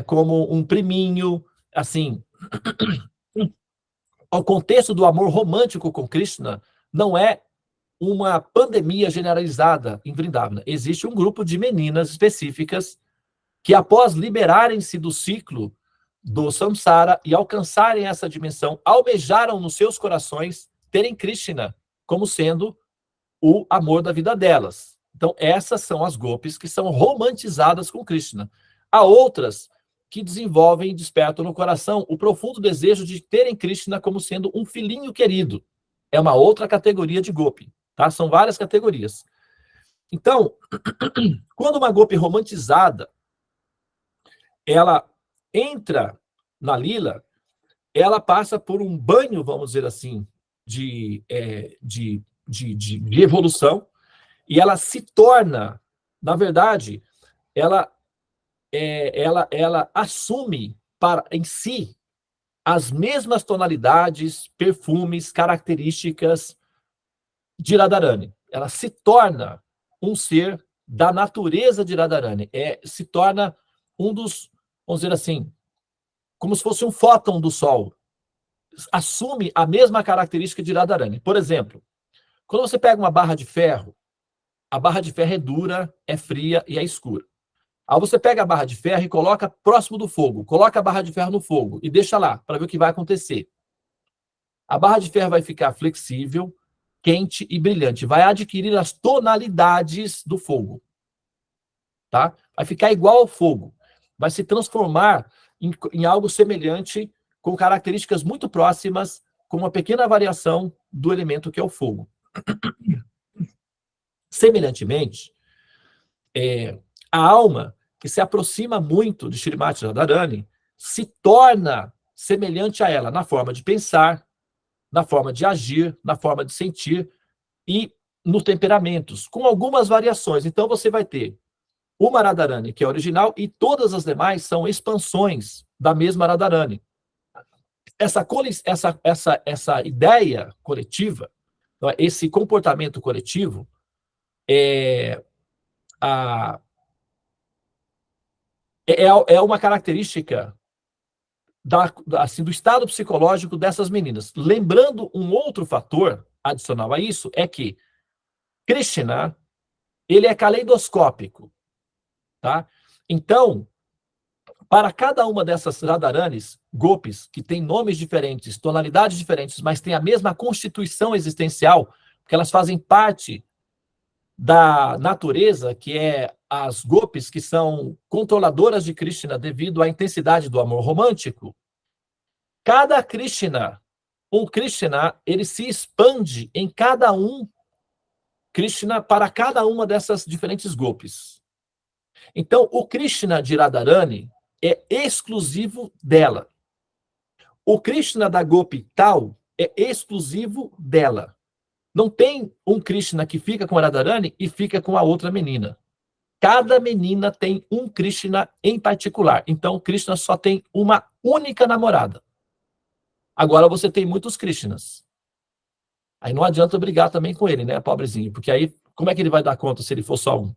como um priminho, assim. O contexto do amor romântico com Krishna não é uma pandemia generalizada em Vrindavana. Existe um grupo de meninas específicas que, após liberarem-se do ciclo do samsara e alcançarem essa dimensão, almejaram nos seus corações terem Krishna como sendo o amor da vida delas. Então, essas são as gopis que são romantizadas com Krishna. Há outras que desenvolvem e despertam no coração o profundo desejo de terem Krishna como sendo um filhinho querido. É uma outra categoria de gopi, tá? São várias categorias. Então, quando uma gopi romantizada, ela entra na lila, ela passa por um banho, vamos dizer assim, de evolução, e ela se torna, na verdade, ela assume em si as mesmas tonalidades, perfumes, características de Radharani. Ela se torna um ser da natureza de Radharani. Se torna um dos, vamos dizer assim, como se fosse um fóton do Sol. Assume a mesma característica de Radharani. Por exemplo, quando você pega uma barra de ferro, a barra de ferro é dura, é fria e é escura. Aí você pega a barra de ferro e coloca próximo do fogo. Coloca a barra de ferro no fogo e deixa lá, para ver o que vai acontecer. A barra de ferro vai ficar flexível, quente e brilhante. Vai adquirir as tonalidades do fogo. Tá? Vai ficar igual ao fogo. Vai se transformar em algo semelhante, com características muito próximas, com uma pequena variação do elemento que é o fogo. Semelhantemente, a alma que se aproxima muito de Shrimati Radharani se torna semelhante a ela na forma de pensar, na forma de agir, na forma de sentir e nos temperamentos, com algumas variações. Então você vai ter uma Radharani, que é original, e todas as demais são expansões da mesma Radharani. Essa ideia coletiva, esse comportamento coletivo, é uma característica assim, do estado psicológico dessas meninas. Lembrando, um outro fator adicional a isso é que Krishna, ele é caleidoscópico, tá? Então, Para cada uma dessas Radharanis, gopis, que têm nomes diferentes, tonalidades diferentes, mas têm a mesma constituição existencial, porque elas fazem parte da natureza, que é as gopis, que são controladoras de Krishna devido à intensidade do amor romântico. Cada Krishna, um Krishna, ele se expande em cada um Krishna para cada uma dessas diferentes gopis. Então, o Krishna de Radharani é exclusivo dela. O Krishna da Gopi tal é exclusivo dela. Não tem um Krishna que fica com a Radharani e fica com a outra menina. Cada menina tem um Krishna em particular. Então, o Krishna só tem uma única namorada. Agora você tem muitos Krishnas. Aí não adianta brigar também com ele, né, pobrezinho? Porque aí, como é que ele vai dar conta se ele for só um?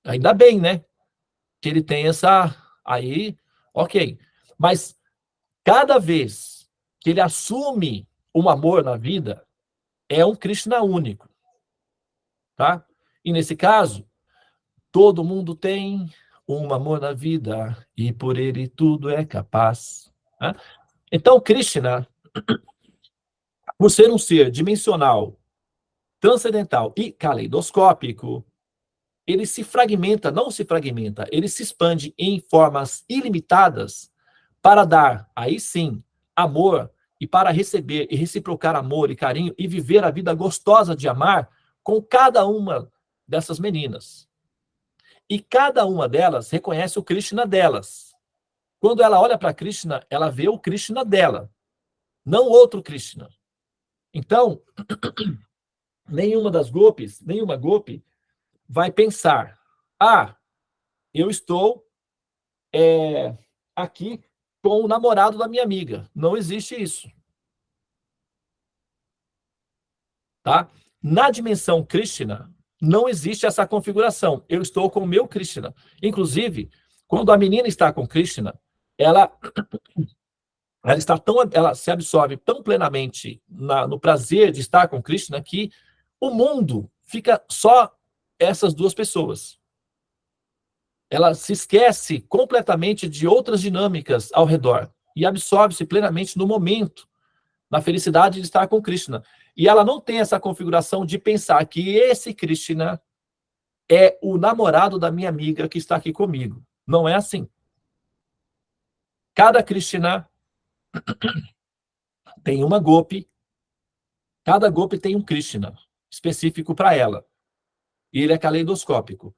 Ainda bem, né? Que ele tem essa... Aí, ok. Mas cada vez que ele assume um amor na vida, é um Krishna único. Tá? E nesse caso, todo mundo tem um amor na vida e por ele tudo é capaz. Tá? Então, Krishna, por ser um ser dimensional, transcendental e caleidoscópico, ele se fragmenta, não se fragmenta, ele se expande em formas ilimitadas para dar, aí sim, amor e para receber e reciprocar amor e carinho e viver a vida gostosa de amar com cada uma dessas meninas. E cada uma delas reconhece o Krishna delas. Quando ela olha para Krishna, ela vê o Krishna dela, não outro Krishna. Então, nenhuma gopi vai pensar, eu estou aqui com o namorado da minha amiga. Não existe isso. Tá? Na dimensão Krishna, não existe essa configuração. Eu estou com o meu Krishna. Inclusive, quando a menina está com Krishna, ela se absorve tão plenamente no prazer de estar com Krishna que o mundo fica só essas duas pessoas. Ela se esquece completamente de outras dinâmicas ao redor e absorve-se plenamente no momento, na felicidade de estar com Krishna. E ela não tem essa configuração de pensar que esse Krishna é o namorado da minha amiga que está aqui comigo. Não é assim. Cada Krishna tem uma gopi, cada gopi tem um Krishna específico para ela. E ele é caleidoscópico.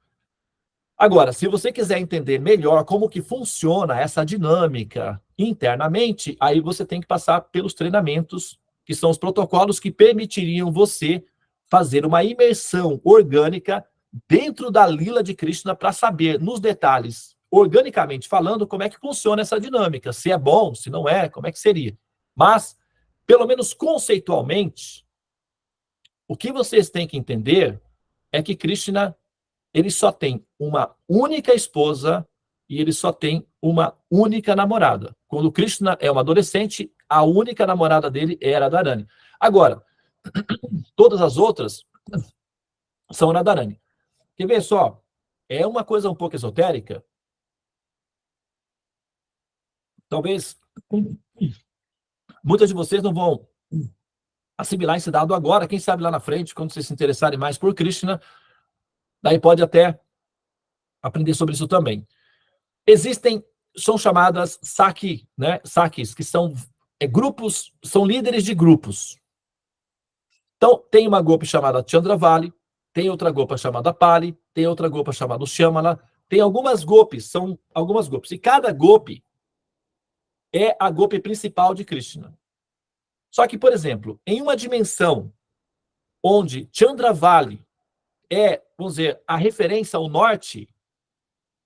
Agora, se você quiser entender melhor como que funciona essa dinâmica internamente, aí você tem que passar pelos treinamentos, que são os protocolos que permitiriam você fazer uma imersão orgânica dentro da lila de Krishna para saber, nos detalhes, organicamente falando, como é que funciona essa dinâmica, se é bom, se não é, como é que seria. Mas, pelo menos conceitualmente, o que vocês têm que entender é que Krishna, ele só tem uma única esposa e ele só tem uma única namorada. Quando Krishna é um adolescente, a única namorada dele é Radharani. Agora, todas as outras são Radharani. Quer ver só? É uma coisa um pouco esotérica. Talvez muitas de vocês não vão assimilar esse dado agora. Quem sabe lá na frente, quando vocês se interessarem mais por Krishna, daí pode até aprender sobre isso também. Existem, são chamadas Saki, né? Sakis, que são grupos, são líderes de grupos. Então, tem uma gopa chamada Chandravali, tem outra gopa chamada Pali, tem outra gopa chamada Shyamala, tem algumas gopis, são algumas gopis. E cada gopi é a gopi principal de Krishna. Só que, por exemplo, em uma dimensão onde Chandravali é, vamos dizer, a referência ao norte,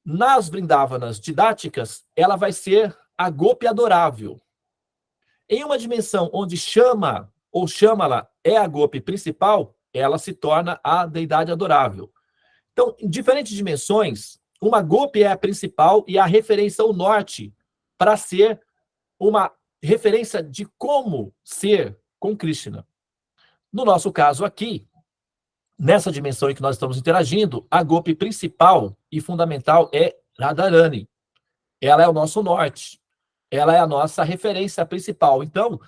nas Vrindavanas didáticas, ela vai ser a gopi adorável. Em uma dimensão onde Shama ou Shyamala é a gopi principal, ela se torna a deidade adorável. Então, em diferentes dimensões, uma gopi é a principal e a referência ao norte para ser uma referência de como ser com Krishna. No nosso caso aqui, nessa dimensão em que nós estamos interagindo, a gopi principal e fundamental é Radharani. ela é o nosso norte, ela é a nossa referência principal. Então,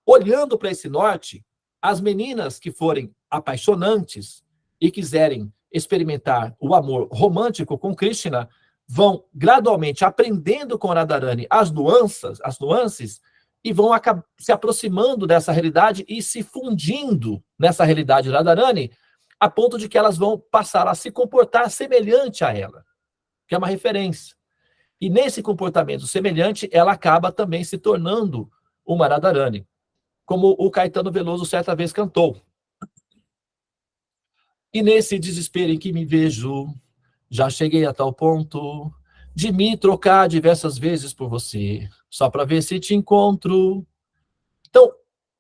olhando para esse norte, as meninas que forem apaixonantes e quiserem experimentar o amor romântico com Krishna, vão gradualmente aprendendo com Radharani as nuances e vão se aproximando dessa realidade e se fundindo nessa realidade Radharani, a ponto de que elas vão passar a se comportar semelhante a ela, que é uma referência. E nesse comportamento semelhante, ela acaba também se tornando uma Radharani, como o Caetano Veloso certa vez cantou. E nesse desespero em que me vejo, já cheguei a tal ponto de me trocar diversas vezes por você, só para ver se te encontro. Então,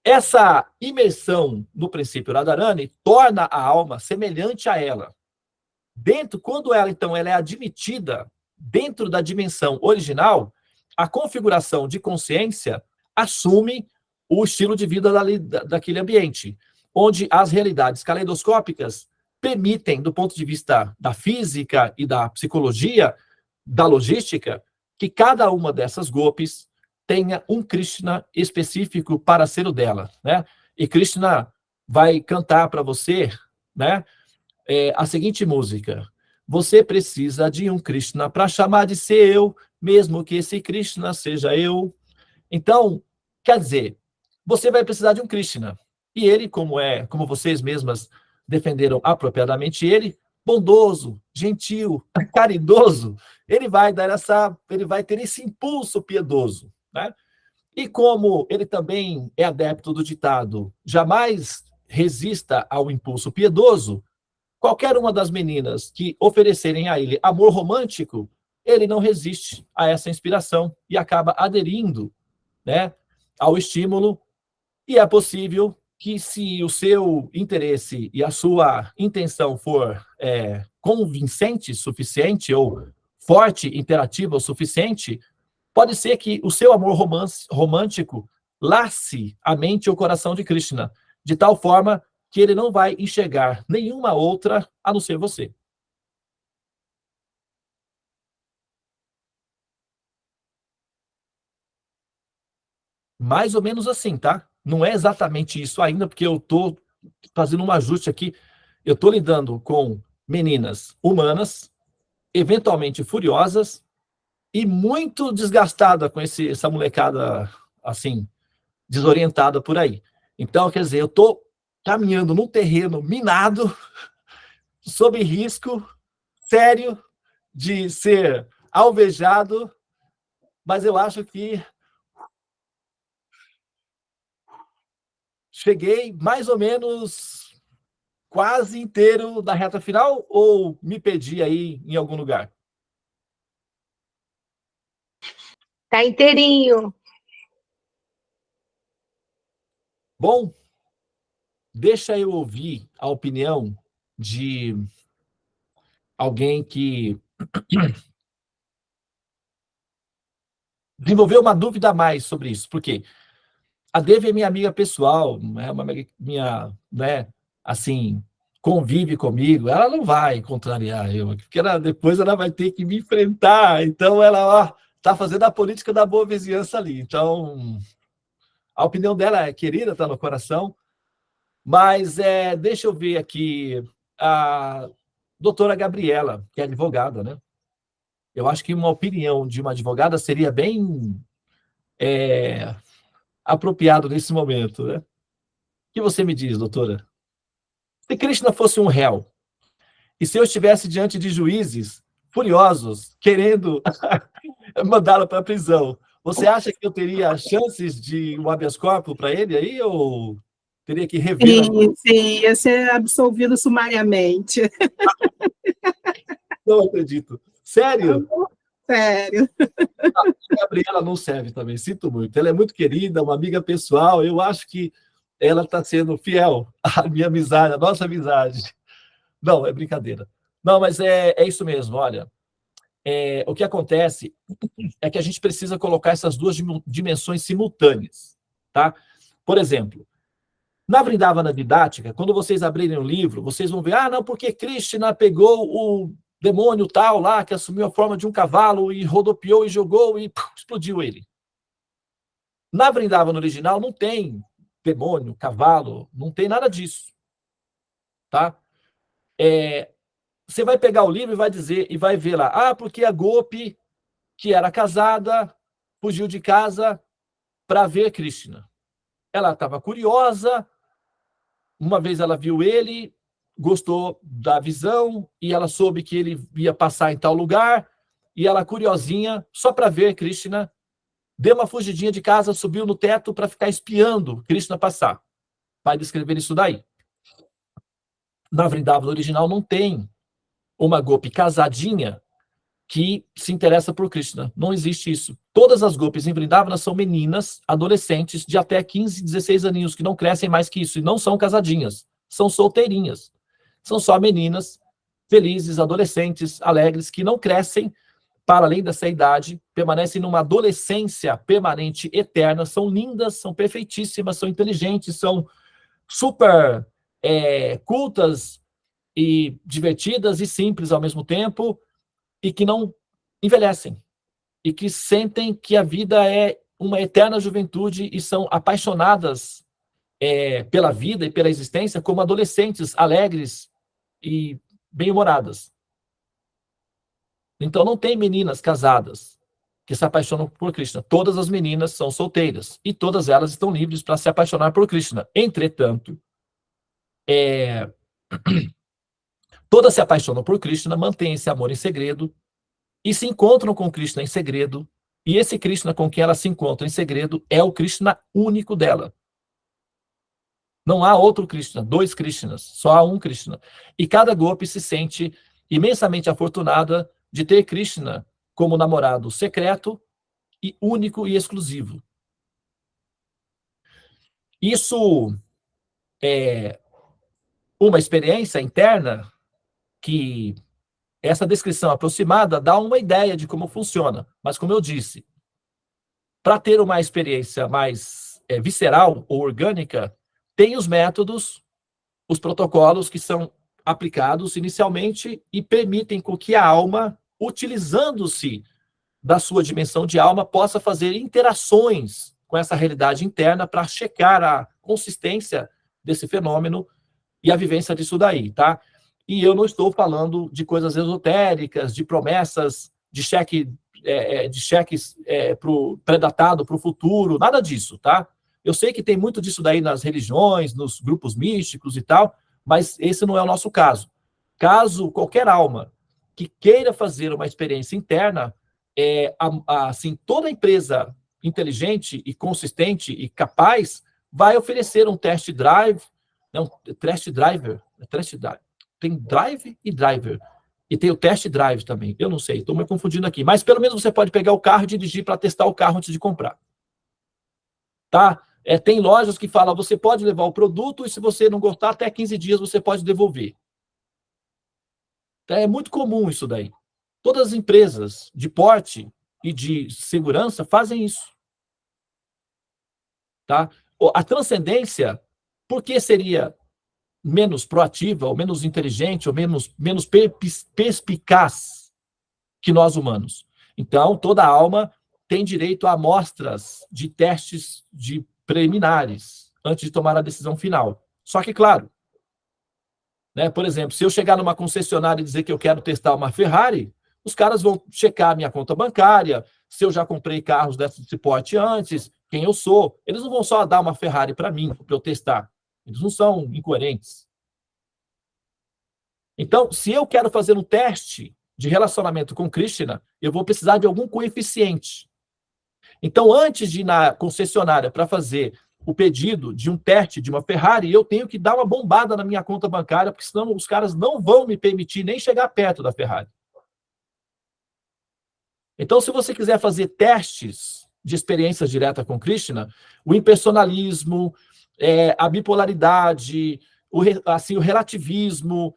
essa imersão no princípio Radharani torna a alma semelhante a ela. Quando ela, então, ela é admitida dentro da dimensão original, a configuração de consciência assume o estilo de vida daquele ambiente, onde as realidades caleidoscópicas permitem, do ponto de vista da física e da psicologia, da logística, que cada uma dessas gopis tenha um Krishna específico para ser o dela, né? E Krishna vai cantar para você, né, a seguinte música: você precisa de um Krishna para chamar de seu, mesmo que esse Krishna seja eu. Então, quer dizer, você vai precisar de um Krishna. E ele, como vocês mesmas defenderam apropriadamente ele, bondoso, gentil, caridoso, ele vai ter esse impulso piedoso, né? E como ele também é adepto do ditado, jamais resista ao impulso piedoso, qualquer uma das meninas que oferecerem a ele amor romântico, ele não resiste a essa inspiração e acaba aderindo, né, ao estímulo. E é possível que, se o seu interesse e a sua intenção for convincente suficiente ou forte, interativa o suficiente, pode ser que o seu amor romântico lace a mente e o coração de Krishna, de tal forma que ele não vai enxergar nenhuma outra a não ser você. Mais ou menos assim, tá? Não é exatamente isso ainda, porque eu estou fazendo um ajuste aqui. Eu estou lidando com meninas humanas, eventualmente furiosas, e muito desgastada com essa molecada, assim, desorientada por aí. Então, quer dizer, eu estou caminhando num terreno minado, sob risco sério de ser alvejado, mas eu acho que cheguei mais ou menos quase inteiro da reta final, ou me perdi aí em algum lugar? Tá inteirinho. Bom, deixa eu ouvir a opinião de alguém que desenvolveu uma dúvida a mais sobre isso. Por quê? A Devi é minha amiga pessoal, é uma minha, né, assim, convive comigo. Ela não vai contrariar eu, porque depois ela vai ter que me enfrentar. Então, ela está fazendo a política da boa vizinhança ali. Então, a opinião dela é querida, está no coração. Mas deixa eu ver aqui a doutora Gabriela, que é advogada, né? Eu acho que uma opinião de uma advogada seria bem apropriado nesse momento, né? O que você me diz, doutora? Se Krishna fosse um réu, e se eu estivesse diante de juízes furiosos, querendo mandá-lo para a prisão, você acha que eu teria chances de um habeas corpus para ele aí, ou teria que rever? Sim, ia ser absolvido sumariamente. Não acredito. Sério? Sério. A Gabriela não serve também, sinto muito. Ela é muito querida, uma amiga pessoal. Eu acho que ela está sendo fiel à minha amizade, à nossa amizade. Não, é brincadeira. Não, mas é isso mesmo, olha. O que acontece é que a gente precisa colocar essas duas dimensões simultâneas, tá? Por exemplo, na Vrindavana Didática, quando vocês abrirem o livro, vocês vão ver, não, porque Krishna pegou o demônio tal lá, que assumiu a forma de um cavalo e rodopiou e jogou e explodiu ele. Na Vrindavana original não tem demônio, cavalo, não tem nada disso. Tá? Você vai pegar o livro e vai dizer, e vai ver lá, porque a Gopi, que era casada, fugiu de casa para ver Krishna. Ela estava curiosa, uma vez ela viu ele, gostou da visão, e ela soube que ele ia passar em tal lugar, e ela, curiosinha, só para ver Krishna, deu uma fugidinha de casa, subiu no teto para ficar espiando Krishna passar. Vai descrever isso daí. Na Vrindavana original não tem uma Gopi casadinha que se interessa por Krishna. Não existe isso. Todas as Gopis em Vrindavana são meninas, adolescentes de até 15, 16 aninhos, que não crescem mais que isso, e não são casadinhas, são solteirinhas. São só meninas felizes, adolescentes, alegres, que não crescem para além dessa idade, permanecem numa adolescência permanente, eterna, são lindas, são perfeitíssimas, são inteligentes, são super cultas e divertidas e simples ao mesmo tempo, e que não envelhecem, e que sentem que a vida é uma eterna juventude e são apaixonadas pela vida e pela existência como adolescentes alegres e bem-humoradas. Então não tem meninas casadas que se apaixonam por Krishna. Todas as meninas são solteiras e todas elas estão livres para se apaixonar por Krishna. Entretanto, todas se apaixonam por Krishna, mantêm esse amor em segredo e se encontram com Krishna em segredo, e esse Krishna com quem ela se encontra em segredo é o Krishna único dela. Não há outro Krishna, 2 Krishnas, só há um Krishna. E cada Gopi se sente imensamente afortunada de ter Krishna como namorado secreto e único e exclusivo. Isso é uma experiência interna que essa descrição aproximada dá uma ideia de como funciona. Mas, como eu disse, para ter uma experiência mais visceral ou orgânica, tem os métodos, os protocolos que são aplicados inicialmente e permitem com que a alma, utilizando-se da sua dimensão de alma, possa fazer interações com essa realidade interna para checar a consistência desse fenômeno e a vivência disso daí, tá? E eu não estou falando de coisas esotéricas, de promessas, de cheques pré-datado para o futuro, nada disso, tá? Eu sei que tem muito disso daí nas religiões, nos grupos místicos e tal, mas esse não é o nosso caso. Caso qualquer alma que queira fazer uma experiência interna, assim, toda empresa inteligente e consistente e capaz vai oferecer um test drive, não, test driver, tem drive e driver, e tem o test drive também, eu não sei, estou me confundindo aqui, mas pelo menos você pode pegar o carro e dirigir para testar o carro antes de comprar. Tá? Tem lojas que falam, você pode levar o produto e se você não gostar, até 15 dias você pode devolver. É muito comum isso daí. Todas as empresas de porte e de segurança fazem isso. Tá? A transcendência, por que seria menos proativa, ou menos inteligente, ou menos perspicaz que nós humanos? Então, toda alma tem direito a amostras de testes de preliminares antes de tomar a decisão final. Só que, claro, né, por exemplo, se eu chegar numa concessionária e dizer que eu quero testar uma Ferrari, os caras vão checar a minha conta bancária, se eu já comprei carros desse porte antes, quem eu sou. Eles não vão só dar uma Ferrari para mim, para eu testar. Eles não são incoerentes. Então, se eu quero fazer um teste de relacionamento com Krishna, eu vou precisar de algum coeficiente. Então, antes de ir na concessionária para fazer o pedido de um teste de uma Ferrari, eu tenho que dar uma bombada na minha conta bancária, porque senão os caras não vão me permitir nem chegar perto da Ferrari. Então, se você quiser fazer testes de experiência direta com Krishna, o impersonalismo, a bipolaridade, o relativismo,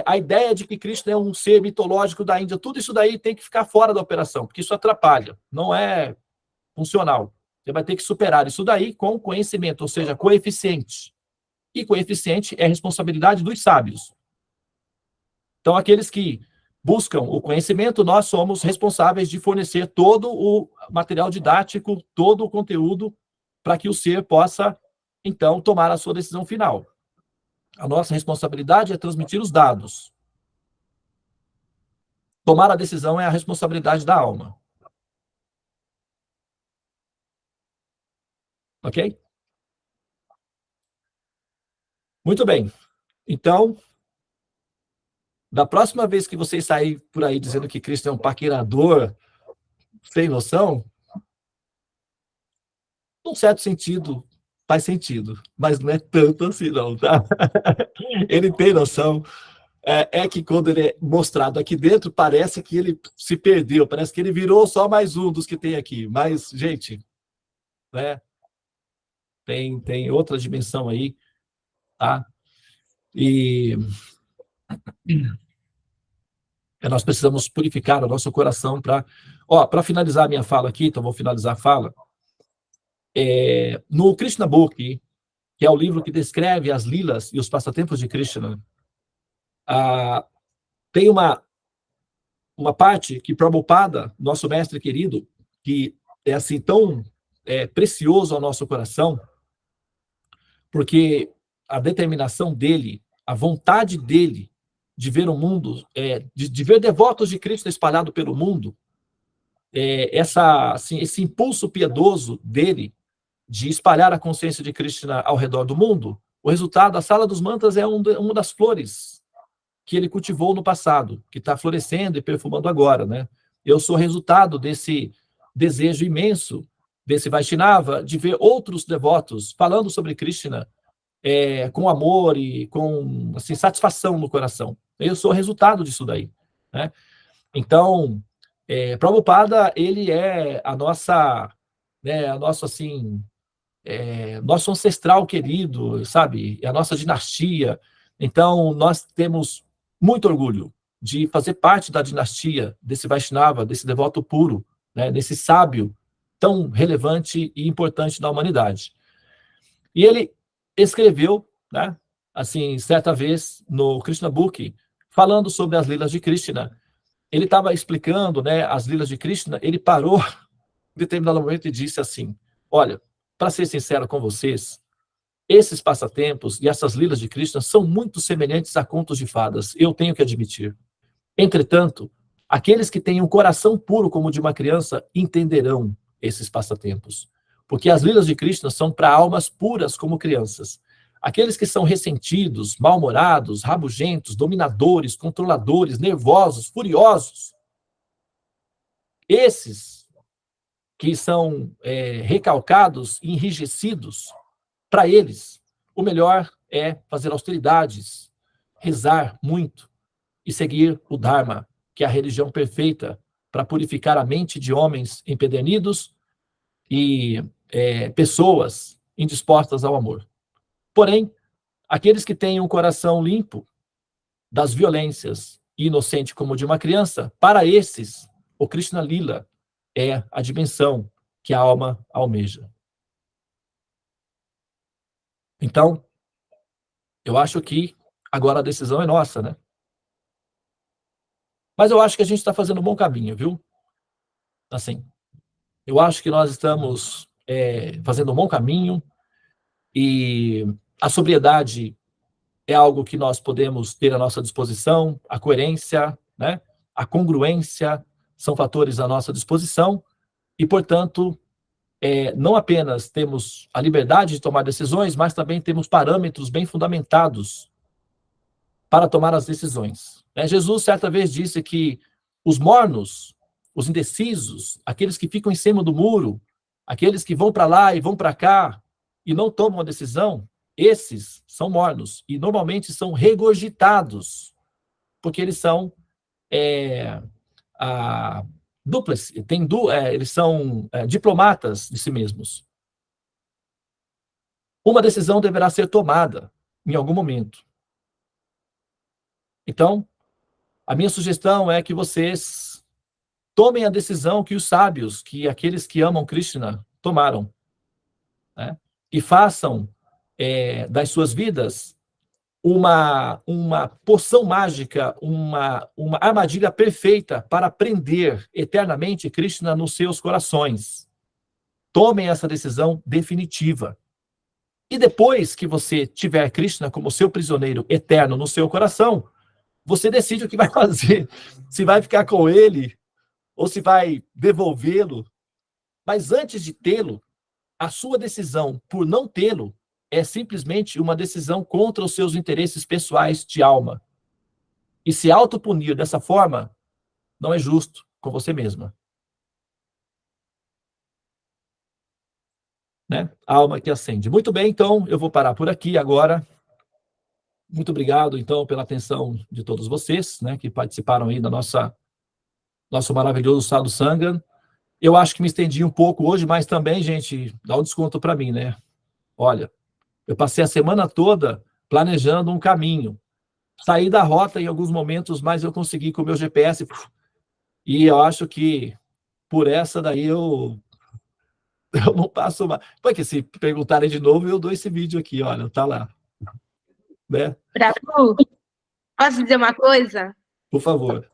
a ideia de que Krishna é um ser mitológico da Índia, tudo isso daí tem que ficar fora da operação, porque isso atrapalha, não é funcional. Você vai ter que superar isso daí com conhecimento, ou seja, coeficiente. E coeficiente é responsabilidade dos sábios. Então, aqueles que buscam o conhecimento, nós somos responsáveis de fornecer todo o material didático, todo o conteúdo, para que o ser possa, então, tomar a sua decisão final. A nossa responsabilidade é transmitir os dados. Tomar a decisão é a responsabilidade da alma. Ok? Muito bem. Então, da próxima vez que vocês saírem por aí dizendo que Cristo é um paquerador sem noção, num certo sentido, faz sentido, mas não é tanto assim não, tá? Ele tem noção. É que quando ele é mostrado aqui dentro, parece que ele se perdeu, parece que ele virou só mais um dos que tem aqui. Mas, gente, né? Tem outra dimensão aí, tá? E nós precisamos purificar o nosso coração para... Para finalizar a minha fala aqui, então vou finalizar a fala. No Krishna Book, que é o livro que descreve as lilas e os passatempos de Krishna, tem uma parte que Prabhupada, nosso mestre querido, que é assim tão precioso ao nosso coração, porque a determinação dele, a vontade dele de ver o mundo, de ver devotos de Cristo espalhado pelo mundo, esse impulso piedoso dele de espalhar a consciência de Krishna ao redor do mundo, o resultado, a Sala dos Mantras é uma das flores que ele cultivou no passado, que está florescendo e perfumando agora, né? Eu sou resultado desse desejo imenso desse Vaishnava de ver outros devotos falando sobre Krishna com amor e com assim, satisfação no coração. Eu sou resultado disso daí, né? Então, Prabhupada, ele é a nossa, né, assim, nosso ancestral querido, sabe? É a nossa dinastia. Então, nós temos muito orgulho de fazer parte da dinastia desse Vaishnava, desse devoto puro, né? Desse sábio tão relevante e importante da humanidade. E ele escreveu, né, assim, certa vez no Krishna Book, falando sobre as lilas de Krishna. Ele estava explicando, né, as lilas de Krishna, ele parou em determinado momento e disse assim: olha, para ser sincero com vocês, esses passatempos e essas lilas de Krishna são muito semelhantes a contos de fadas, eu tenho que admitir. Entretanto, aqueles que têm um coração puro como o de uma criança entenderão esses passatempos, porque as lilas de Krishna são para almas puras como crianças. Aqueles que são ressentidos, mal-humorados, rabugentos, dominadores, controladores, nervosos, furiosos, esses que são recalcados e enrijecidos, para eles, o melhor é fazer austeridades, rezar muito e seguir o Dharma, que é a religião perfeita para purificar a mente de homens empedernidos e pessoas indispostas ao amor. Porém, aqueles que têm um coração limpo das violências e inocente como o de uma criança, para esses, o Krishna Lila é a dimensão que a alma almeja. Então, eu acho que agora a decisão é nossa, né? Mas eu acho que a gente está fazendo um bom caminho, viu? Assim, eu acho que nós estamos fazendo um bom caminho e a sobriedade é algo que nós podemos ter à nossa disposição, a coerência, né? A congruência são fatores à nossa disposição e, portanto, não apenas temos a liberdade de tomar decisões, mas também temos parâmetros bem fundamentados para tomar as decisões. Jesus, certa vez, disse que os mornos, os indecisos, aqueles que ficam em cima do muro, aqueles que vão para lá e vão para cá e não tomam a decisão, esses são mornos e normalmente são regurgitados, porque eles são duplas, eles são diplomatas de si mesmos. Uma decisão deverá ser tomada em algum momento. Então, a minha sugestão é que vocês tomem a decisão que os sábios, que aqueles que amam Krishna, tomaram, né? E façam das suas vidas uma poção mágica, uma armadilha perfeita para prender eternamente Krishna nos seus corações. Tomem essa decisão definitiva. E depois que você tiver Krishna como seu prisioneiro eterno no seu coração, você decide o que vai fazer. Se vai ficar com ele ou se vai devolvê-lo. Mas antes de tê-lo, a sua decisão por não tê-lo é simplesmente uma decisão contra os seus interesses pessoais de alma. E se autopunir dessa forma não é justo com você mesma. Né? A alma que acende. Muito bem, então, eu vou parar por aqui agora. Muito obrigado, então, pela atenção de todos vocês, né, que participaram aí da nosso maravilhoso Sadhu Sangha. Eu acho que me estendi um pouco hoje, mas também, gente, dá um desconto para mim, né? Olha, eu passei a semana toda planejando um caminho. Saí da rota em alguns momentos, mas eu consegui com o meu GPS. E eu acho que por essa daí eu não passo mais. Porque se perguntarem de novo, eu dou esse vídeo aqui, olha, tá lá. Né? Prabhu, posso dizer uma coisa? Por favor.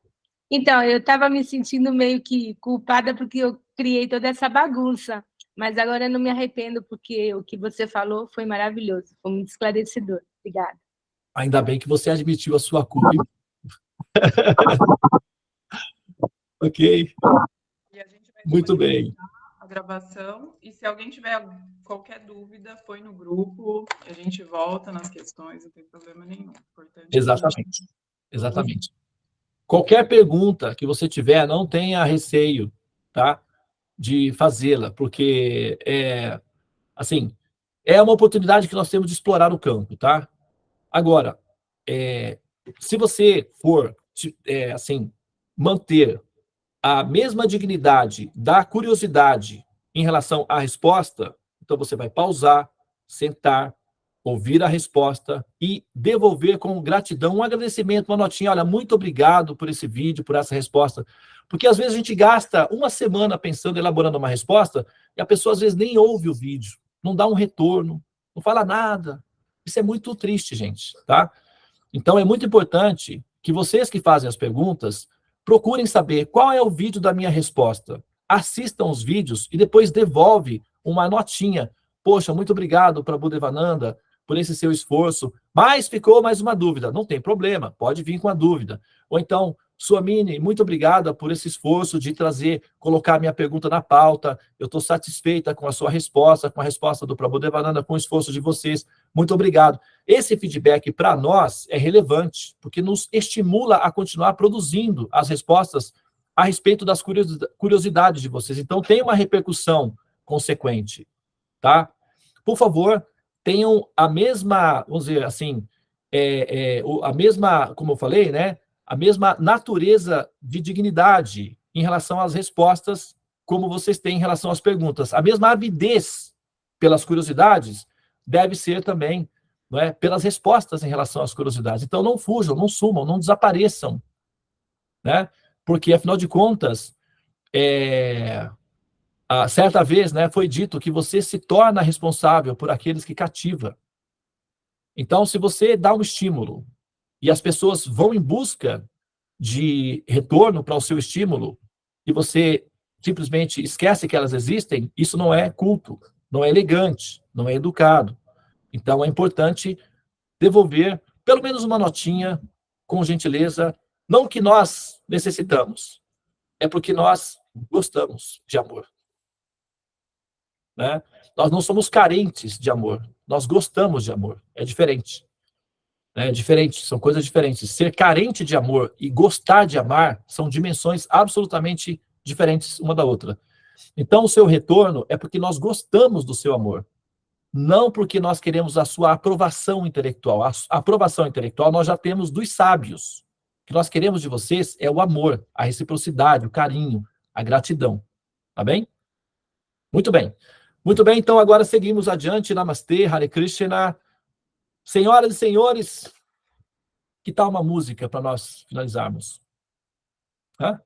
Então, eu estava me sentindo meio que culpada porque eu criei toda essa bagunça, mas agora eu não me arrependo porque o que você falou foi maravilhoso, foi muito esclarecedor. Obrigada. Ainda bem que você admitiu a sua culpa. Ok? E a gente vai Muito bem. a gravação, e se alguém tiver qualquer dúvida, põe no grupo, a gente volta nas questões, não tem problema nenhum. Importante. Exatamente. Exatamente. Qualquer pergunta que você tiver, não tenha receio, tá? De fazê-la, porque assim, é uma oportunidade que nós temos de explorar o campo, tá? Agora, se você for, assim, manter a mesma dignidade da curiosidade em relação à resposta, então você vai pausar, sentar, ouvir a resposta e devolver com gratidão, um agradecimento, uma notinha, olha, muito obrigado por esse vídeo, por essa resposta, porque às vezes a gente gasta uma semana pensando, elaborando uma resposta, e a pessoa às vezes nem ouve o vídeo, não dá um retorno, não fala nada. Isso é muito triste, gente, tá? Então é muito importante que vocês que fazem as perguntas procurem saber qual é o vídeo da minha resposta. Assistam os vídeos e depois devolve uma notinha. Poxa, muito obrigado, Prabhudevananda, por esse seu esforço. Mas ficou mais uma dúvida. Não tem problema, pode vir com a dúvida. Ou então, Suamini, muito obrigada por esse esforço de colocar a minha pergunta na pauta. Eu estou satisfeita com a sua resposta, com a resposta do Prabhudevananda, com o esforço de vocês. Muito obrigado. Esse feedback para nós é relevante, porque nos estimula a continuar produzindo as respostas a respeito das curiosidades de vocês. Então, tem uma repercussão consequente, tá? Por favor, tenham a mesma, vamos dizer assim, a mesma, como eu falei, né? A mesma natureza de dignidade em relação às respostas, como vocês têm em relação às perguntas. A mesma avidez pelas curiosidades deve ser também, não é, pelas respostas em relação às curiosidades. Então, não fujam, não sumam, não desapareçam, né? Porque, afinal de contas, certa vez, né, foi dito que você se torna responsável por aqueles que cativa. Então, se você dá um estímulo e as pessoas vão em busca de retorno para o seu estímulo e você simplesmente esquece que elas existem, isso não é culto, não é elegante, não é educado. Então, é importante devolver pelo menos uma notinha, com gentileza, não que nós necessitamos, é porque nós gostamos de amor. Né? Nós não somos carentes de amor, nós gostamos de amor, é diferente. É diferente, são coisas diferentes. Ser carente de amor e gostar de amar são dimensões absolutamente diferentes uma da outra. Então, o seu retorno é porque nós gostamos do seu amor, não porque nós queremos a sua aprovação intelectual. A aprovação intelectual nós já temos dos sábios. O que nós queremos de vocês é o amor, a reciprocidade, o carinho, a gratidão. Tá bem? Muito bem. Muito bem, então agora seguimos adiante. Namastê, Hare Krishna. Senhoras e senhores, que tal uma música para nós finalizarmos? Hã?